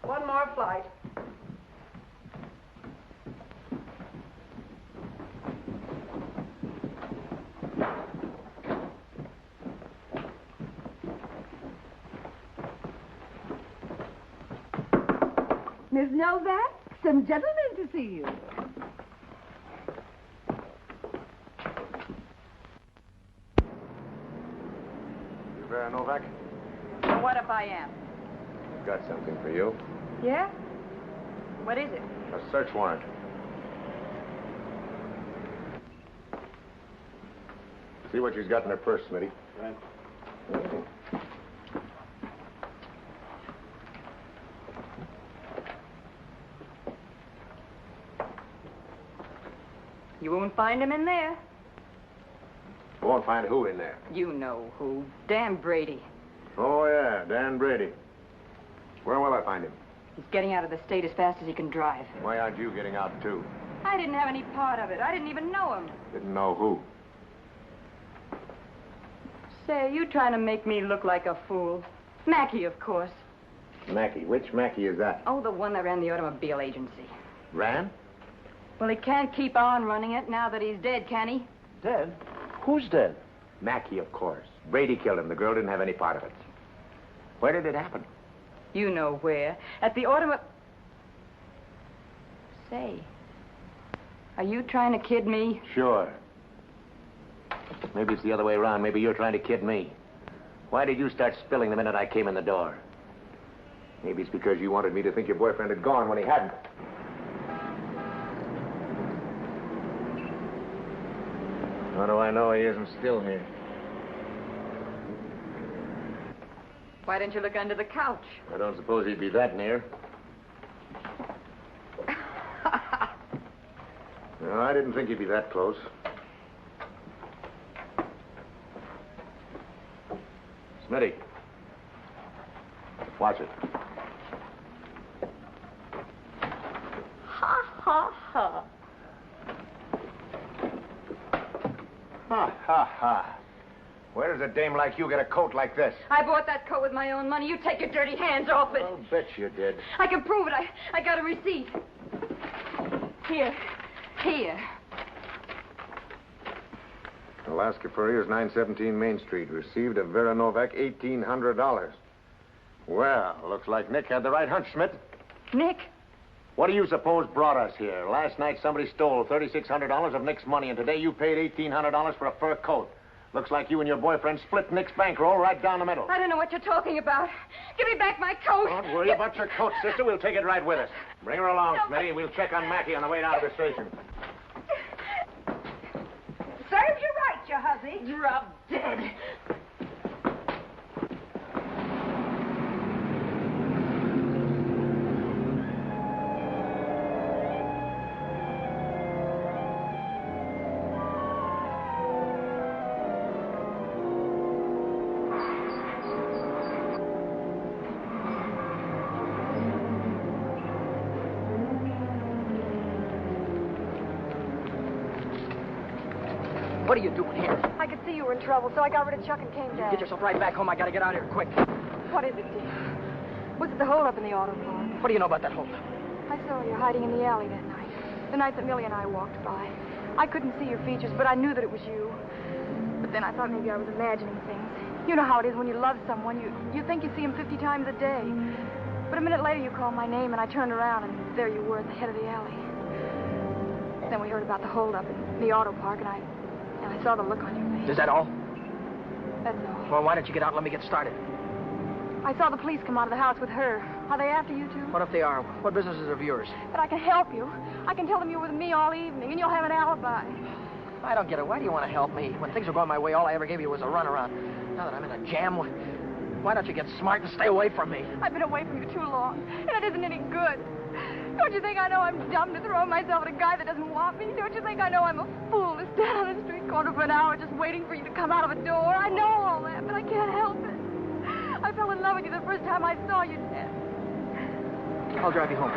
One more flight. Miss Novak, some gentlemen to see you. You Vera Novak? Well, what if I am? Got something for you. Yeah? What is it? A search warrant. See what she's got in her purse, Smitty. Right. You won't find him in there. You won't find who in there? You know who. Dan Brady. Oh, yeah, Dan Brady. Where will I find him? He's getting out of the state as fast as he can drive. Why aren't you getting out, too? I didn't have any part of it. I didn't even know him. Didn't know who. Say, you trying to make me look like a fool. Mackey, of course. Mackey. Which Mackey is that? Oh, the one that ran the automobile agency. Ran? Well, he can't keep on running it now that he's dead, can he? Dead? Who's dead? Mackey, of course. Brady killed him. The girl didn't have any part of it. Where did it happen? You know where. At the automobile... Say, are you trying to kid me? Sure. Maybe it's the other way around. Maybe you're trying to kid me. Why did you start spilling the minute I came in the door? Maybe it's because you wanted me to think your boyfriend had gone when he hadn't. How do I know he isn't still here? Why didn't you look under the couch? I don't suppose he'd be that near. No, I didn't think he'd be that close. Smitty. Watch it. Ha, ha, ha. Ha, ha, ha. Where does a dame like you get a coat like this? I bought that coat with my own money. You take your dirty hands off it. I'll bet you did. I can prove it. I got a receipt. Here. Here. Alaska Furriers, 917 Main Street. Received of Vera Novak, $1,800. Well, looks like Nick had the right hunch, Schmidt. Nick? What do you suppose brought us here? Last night somebody stole $3,600 of Nick's money, and today you paid $1,800 for a fur coat. Looks like you and your boyfriend split Nick's bankroll right down the middle. I don't know what you're talking about. Give me back my coat. Don't worry about your coat, sister. We'll take it right with us. Bring her along, Smitty, and we'll check on Mackey on the way down to the station. Serves you right, you hussy. Drop dead. What are you doing here? I could see you were in trouble, so I got rid of Chuck and came down. Get yourself right back home. I gotta get out of here quick. What is it, dear? Was it the holdup in the auto park? What do you know about that holdup? I saw you hiding in the alley that night. The night that Millie and I walked by. I couldn't see your features, but I knew that it was you. But then I thought maybe I was imagining things. You know how it is when you love someone. You think you see him 50 times a day. But a minute later you called my name, and I turned around, and there you were at the head of the alley. Then we heard about the holdup in the auto park, and I saw the look on your face. Is that all? That's all. Well, why don't you get out and let me get started? I saw the police come out of the house with her. Are they after you, too? What if they are? What business is of yours? But I can help you. I can tell them you're with me all evening, and you'll have an alibi. I don't get it. Why do you want to help me? When things were going my way, all I ever gave you was a runaround. Now that I'm in a jam, why don't you get smart and stay away from me? I've been away from you too long, and it isn't any good. Don't you think I know I'm dumb to throw myself at a guy that doesn't want me? Don't you think I know I'm a fool to stand on a street corner for an hour just waiting for you to come out of a door? I know all that, but I can't help it. I fell in love with you the first time I saw you, Dad. I'll drive you home.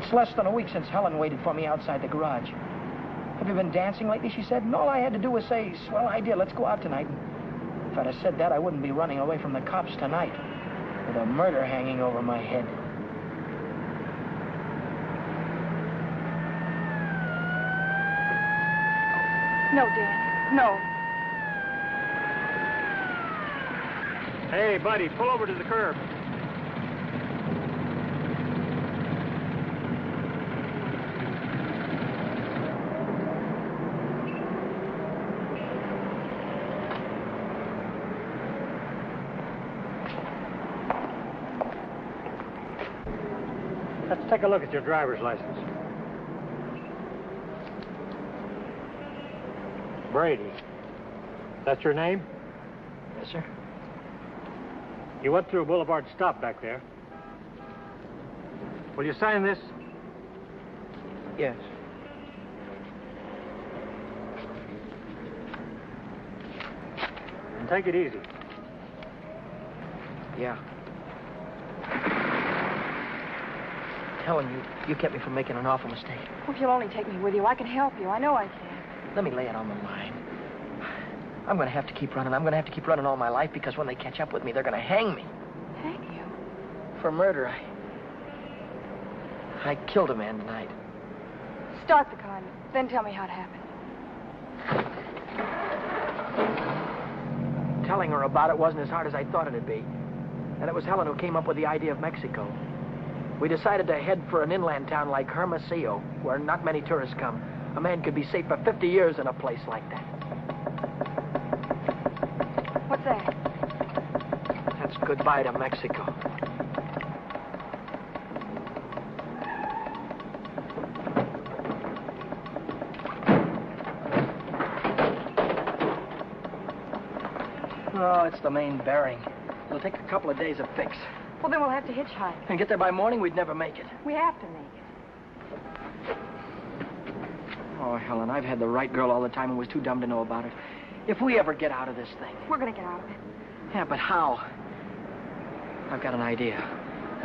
It's less than a week since Helen waited for me outside the garage. Have you been dancing lately, she said, and all I had to do was say, swell idea, let's go out tonight. If I'd have said that, I wouldn't be running away from the cops tonight, with a murder hanging over my head. No, Dan, no. Hey, buddy, pull over to the curb. Let's take a look at your driver's license. Brady. That's your name? Yes, sir. You went through a Boulevard stop back there. Will you sign this? Yes. And take it easy. Yeah. Helen, you kept me from making an awful mistake. Well, if you'll only take me with you, I can help you. I know I can. Let me lay it on the line. I'm going to have to keep running. I'm going to have to keep running all my life because when they catch up with me, they're going to hang me. Hang you? For murder. I killed a man tonight. Start the car, then tell me how it happened. Telling her about it wasn't as hard as I thought it'd be. And it was Helen who came up with the idea of Mexico. We decided to head for an inland town like Hermosillo, where not many tourists come. A man could be safe for 50 years in a place like that. What's that? That's goodbye to Mexico. Oh, it's the main bearing. It'll take a couple of days to fix. Well, then we'll have to hitchhike. And get there by morning, we'd never make it. We have to make it. Oh, Helen, I've had the right girl all the time and was too dumb to know about it. If we ever get out of this thing... We're going to get out of it. Yeah, but how? I've got an idea.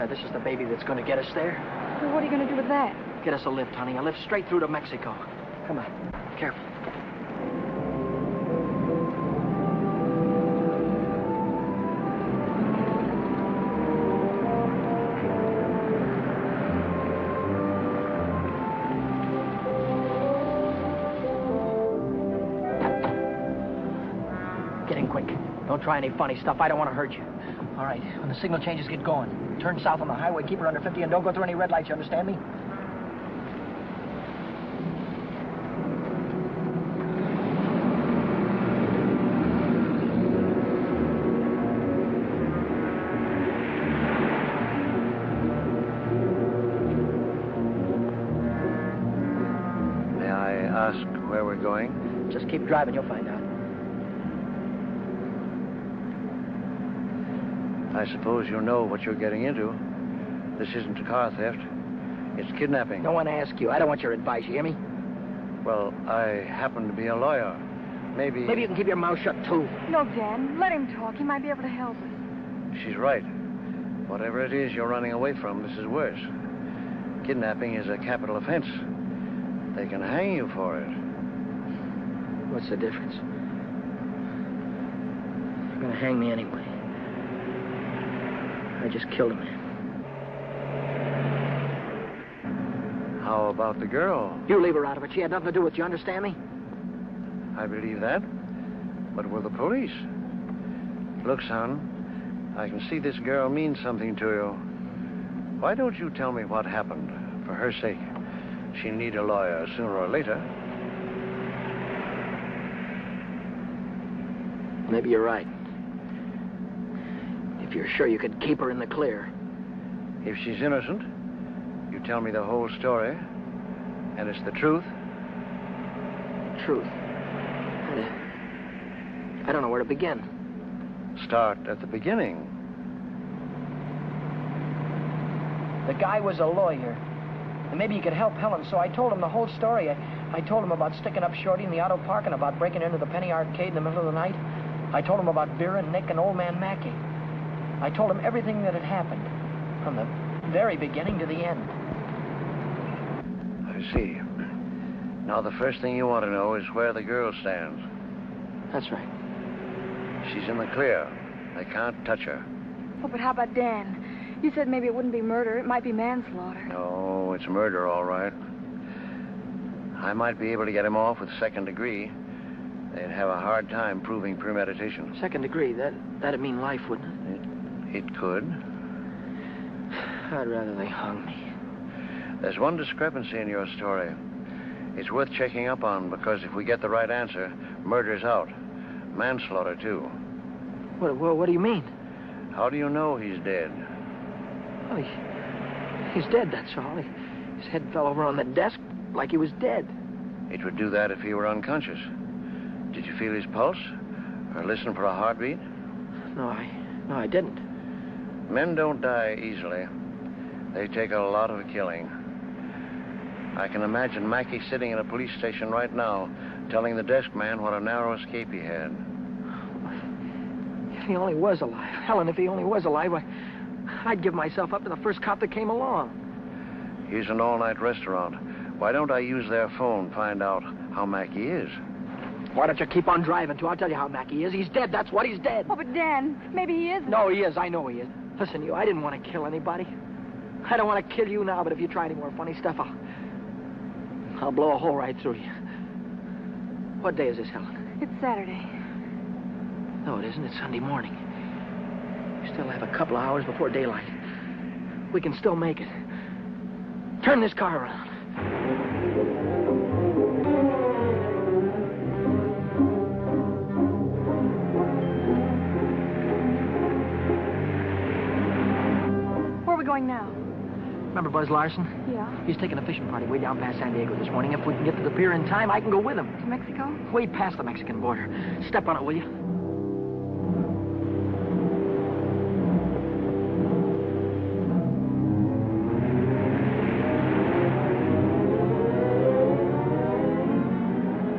This is the baby that's going to get us there. Well, what are you going to do with that? Get us a lift, honey. A lift straight through to Mexico. Come on. Careful. Don't try any funny stuff. I don't want to hurt you. All right, when the signal changes, get going. Turn south on the highway, keep her under 50, and don't go through any red lights, you understand me? May I ask where we're going? Just keep driving, you'll find out. I suppose you know what you're getting into. This isn't a car theft. It's kidnapping. No one asked you. I don't want your advice, you hear me? Well, I happen to be a lawyer. Maybe... Maybe you can keep your mouth shut, too. No, Dan. Let him talk. He might be able to help us. She's right. Whatever it is you're running away from, this is worse. Kidnapping is a capital offense. They can hang you for it. What's the difference? They're going to hang me anyway. I just killed a man. How about the girl? You leave her out of it. She had nothing to do with it. You understand me? I believe that. But with the police. Look, son, I can see this girl means something to you. Why don't you tell me what happened? For her sake. She'll need a lawyer sooner or later. Maybe you're right. If you're sure you could keep her in the clear. If she's innocent, you tell me the whole story, and it's the truth. Truth. I don't know where to begin. Start at the beginning. The guy was a lawyer. And maybe he could help Helen, so I told him the whole story. I told him about sticking up Shorty in the auto park and about breaking into the Penny Arcade in the middle of the night. I told him about Vera, Nick, and old man Mackey. I told him everything that had happened, from the very beginning to the end. I see. Now the first thing you want to know is where the girl stands. That's right. She's in the clear. They can't touch her. Oh, but how about Dan? You said maybe it wouldn't be murder. It might be manslaughter. No, it's murder, all right. I might be able to get him off with second degree. They'd have a hard time proving premeditation. Second degree, that'd mean life, wouldn't it? It could. I'd rather they hung me. There's one discrepancy in your story. It's worth checking up on, because if we get the right answer, murder's out. Manslaughter, too. What do you mean? How do you know he's dead? Well, he's dead, that's all. His head fell over on the desk like he was dead. It would do that if he were unconscious. Did you feel his pulse? Or listen for a heartbeat? No, I didn't. Men don't die easily. They take a lot of killing. I can imagine Mackey sitting in a police station right now, telling the desk man what a narrow escape he had. If he only was alive. Helen, if he only was alive, I'd give myself up to the first cop that came along. Here's an all-night restaurant. Why don't I use their phone, find out how Mackey is? Why don't you keep on driving, too? I'll tell you how Mackey is. He's dead, that's what, he's dead. Oh, but Dan, maybe he isn't. No, he is. I know he is. Listen, you, I didn't want to kill anybody. I don't want to kill you now, but if you try any more funny stuff, I'll blow a hole right through you. What day is this, Helen? It's Saturday. No, it isn't. It's Sunday morning. We still have a couple of hours before daylight. We can still make it. Turn this car around. Where are we going now? Remember Buzz Larson? Yeah. He's taking a fishing party way down past San Diego this morning. If we can get to the pier in time, I can go with him. To Mexico? Way past the Mexican border. Step on it, will you?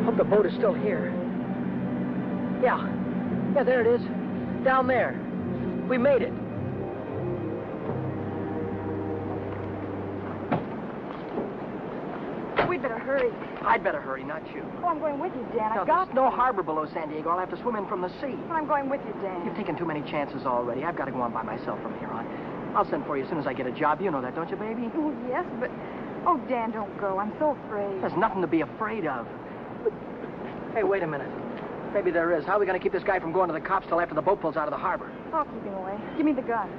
Hope the boat is still here. Yeah, there it is. Down there. We made it. We'd better hurry. I'd better hurry, not you. Oh, I'm going with you, Dan. No, I've got there's no harbor below San Diego. I'll have to swim in from the sea. Well, I'm going with you, Dan. You've taken too many chances already. I've got to go on by myself from here on. I'll send for you as soon as I get a job. You know that, don't you, baby? Oh, yes, but... Oh, Dan, don't go. I'm so afraid. There's nothing to be afraid of. Hey, wait a minute. Maybe there is. How are we going to keep this guy from going to the cops till after the boat pulls out of the harbor? I'll keep him away. Give me the gun.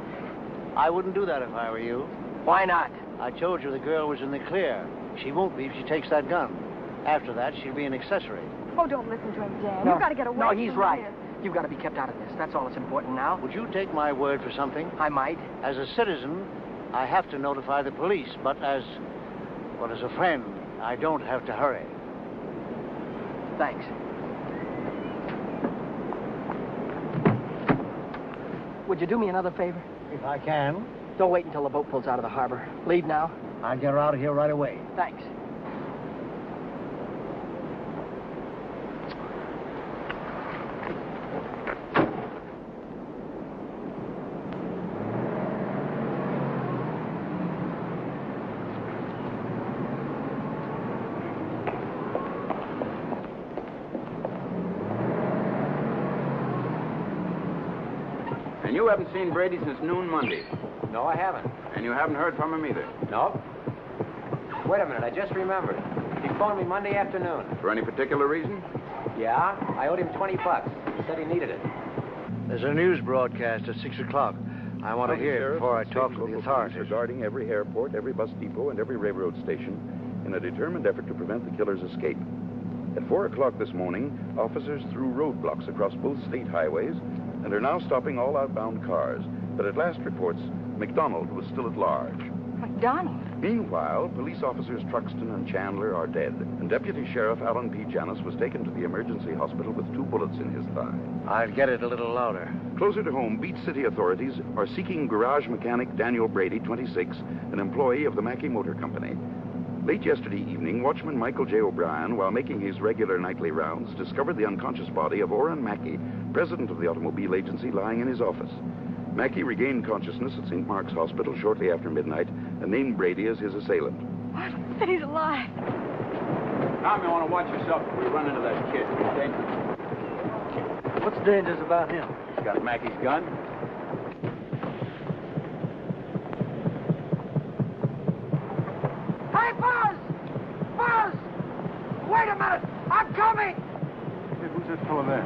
I wouldn't do that if I were you. Why not? I told you the girl was in the clear. She won't be if she takes that gun. After that, she'll be an accessory. Oh, don't listen to him, Dan. No. You've got to get away No, from he's right. here. You've got to be kept out of this. That's all that's important now. Would you take my word for something? I might. As a citizen, I have to notify the police, but as a friend, I don't have to hurry. Thanks. Would you do me another favor? If I can. Don't wait until the boat pulls out of the harbor. Leave now. I'll get her out of here right away. Thanks. And you haven't seen Brady since noon Monday. No, I haven't. And you haven't heard from him either. No. Wait a minute, I just remembered. He phoned me Monday afternoon. For any particular reason? Yeah, I owed him $20. He said he needed it. There's a news broadcast at 6 o'clock. I want to hear it before I talk to the authorities. Regarding every airport, every bus depot, and every railroad station in a determined effort to prevent the killer's escape. At 4 o'clock this morning, officers threw roadblocks across both state highways and are now stopping all outbound cars. But at last reports, McDonald was still at large. McDonald? Meanwhile, police officers Truxton and Chandler are dead, and Deputy Sheriff Alan P. Janis was taken to the emergency hospital with 2 bullets in his thigh. I'll get it a little louder. Closer to home, Beach City authorities are seeking garage mechanic Daniel Brady, 26, an employee of the Mackey Motor Company. Late yesterday evening, watchman Michael J. O'Brien, while making his regular nightly rounds, discovered the unconscious body of Orrin Mackey, president of the automobile agency, lying in his office. Mackey regained consciousness at St. Mark's Hospital shortly after midnight and named Brady as his assailant. What? He's alive. Tom, you want to watch yourself if we run into that kid. He's dangerous. What's dangerous about him? He's got Mackey's gun. Hey, Buzz! Buzz! Wait a minute! I'm coming! Hey, who's that fellow there?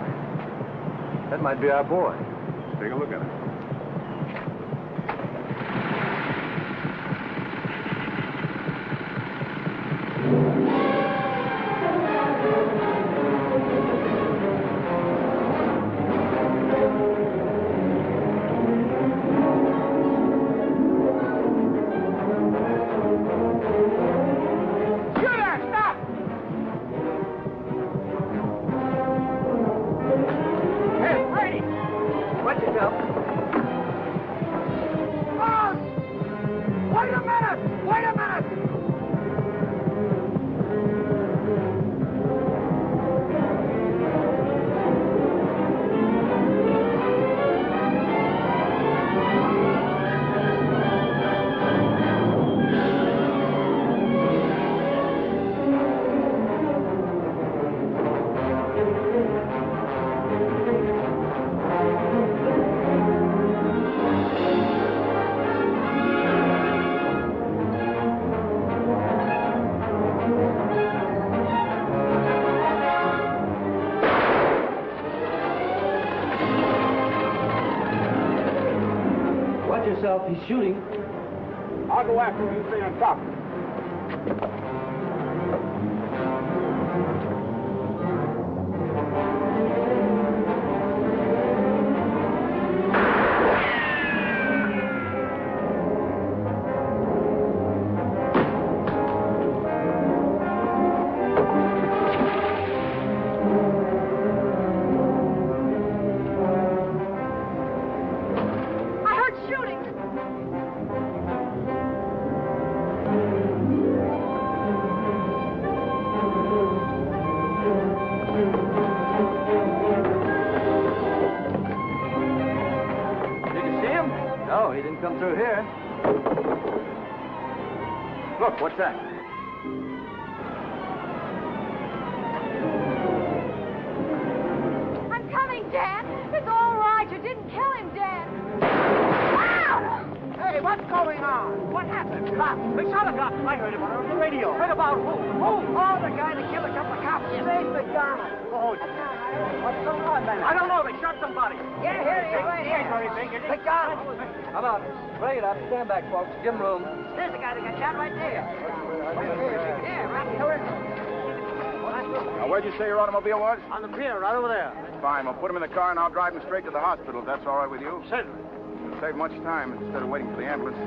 That might be our boy. Let's take a look at him. He's shooting. I'll go after him. You stay on top. Come through here. Look, what's that? I'm coming, Dan. It's all right. You didn't kill him, Dan. Ow! Hey, what's going on? What happened? Cops. They shot a cop. I heard about it on the radio. Heard about who? Who? Oh, the guy that killed a couple of cops. Save McDonald. Oh, what's going on, man? I don't know. They shot somebody. Yeah, here he is, right here. McDonald. How about it? Bring it up. Stand back, folks. Give him room. There's the guy that got shot right there. Yeah, right there. Now, where'd you say your automobile was? On the pier, right over there. Fine. We'll put him in the car and I'll drive him straight to the hospital if that's all right with you. Certainly. It'll save much time instead of waiting for the ambulance.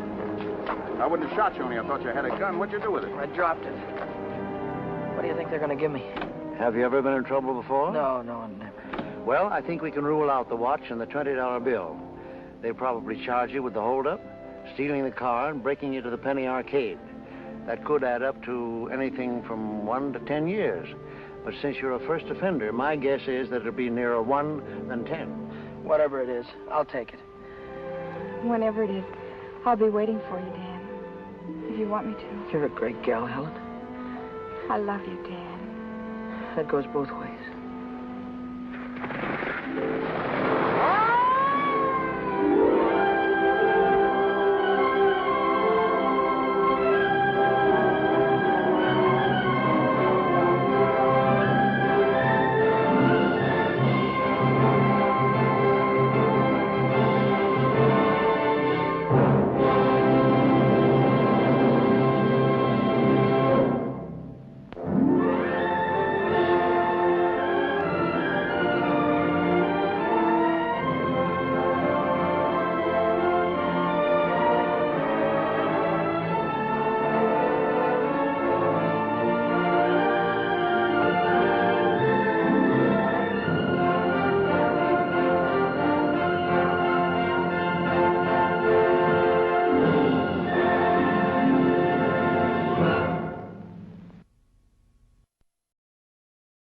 I wouldn't have shot you only I thought you had a gun. What'd you do with it? I dropped it. What do you think they're going to give me? Have you ever been in trouble before? No, never. Well, I think we can rule out the watch and the $20 bill. They probably charge you with the holdup, stealing the car, and breaking you to the Penny Arcade. That could add up to anything from 1 to 10 years. But since you're a first offender, my guess is that it'll be nearer 1 than 10. Whatever it is, I'll take it. Whenever it is, I'll be waiting for you, Dan. If you want me to. You're a great gal, Helen. I love you, Dan. That goes both ways.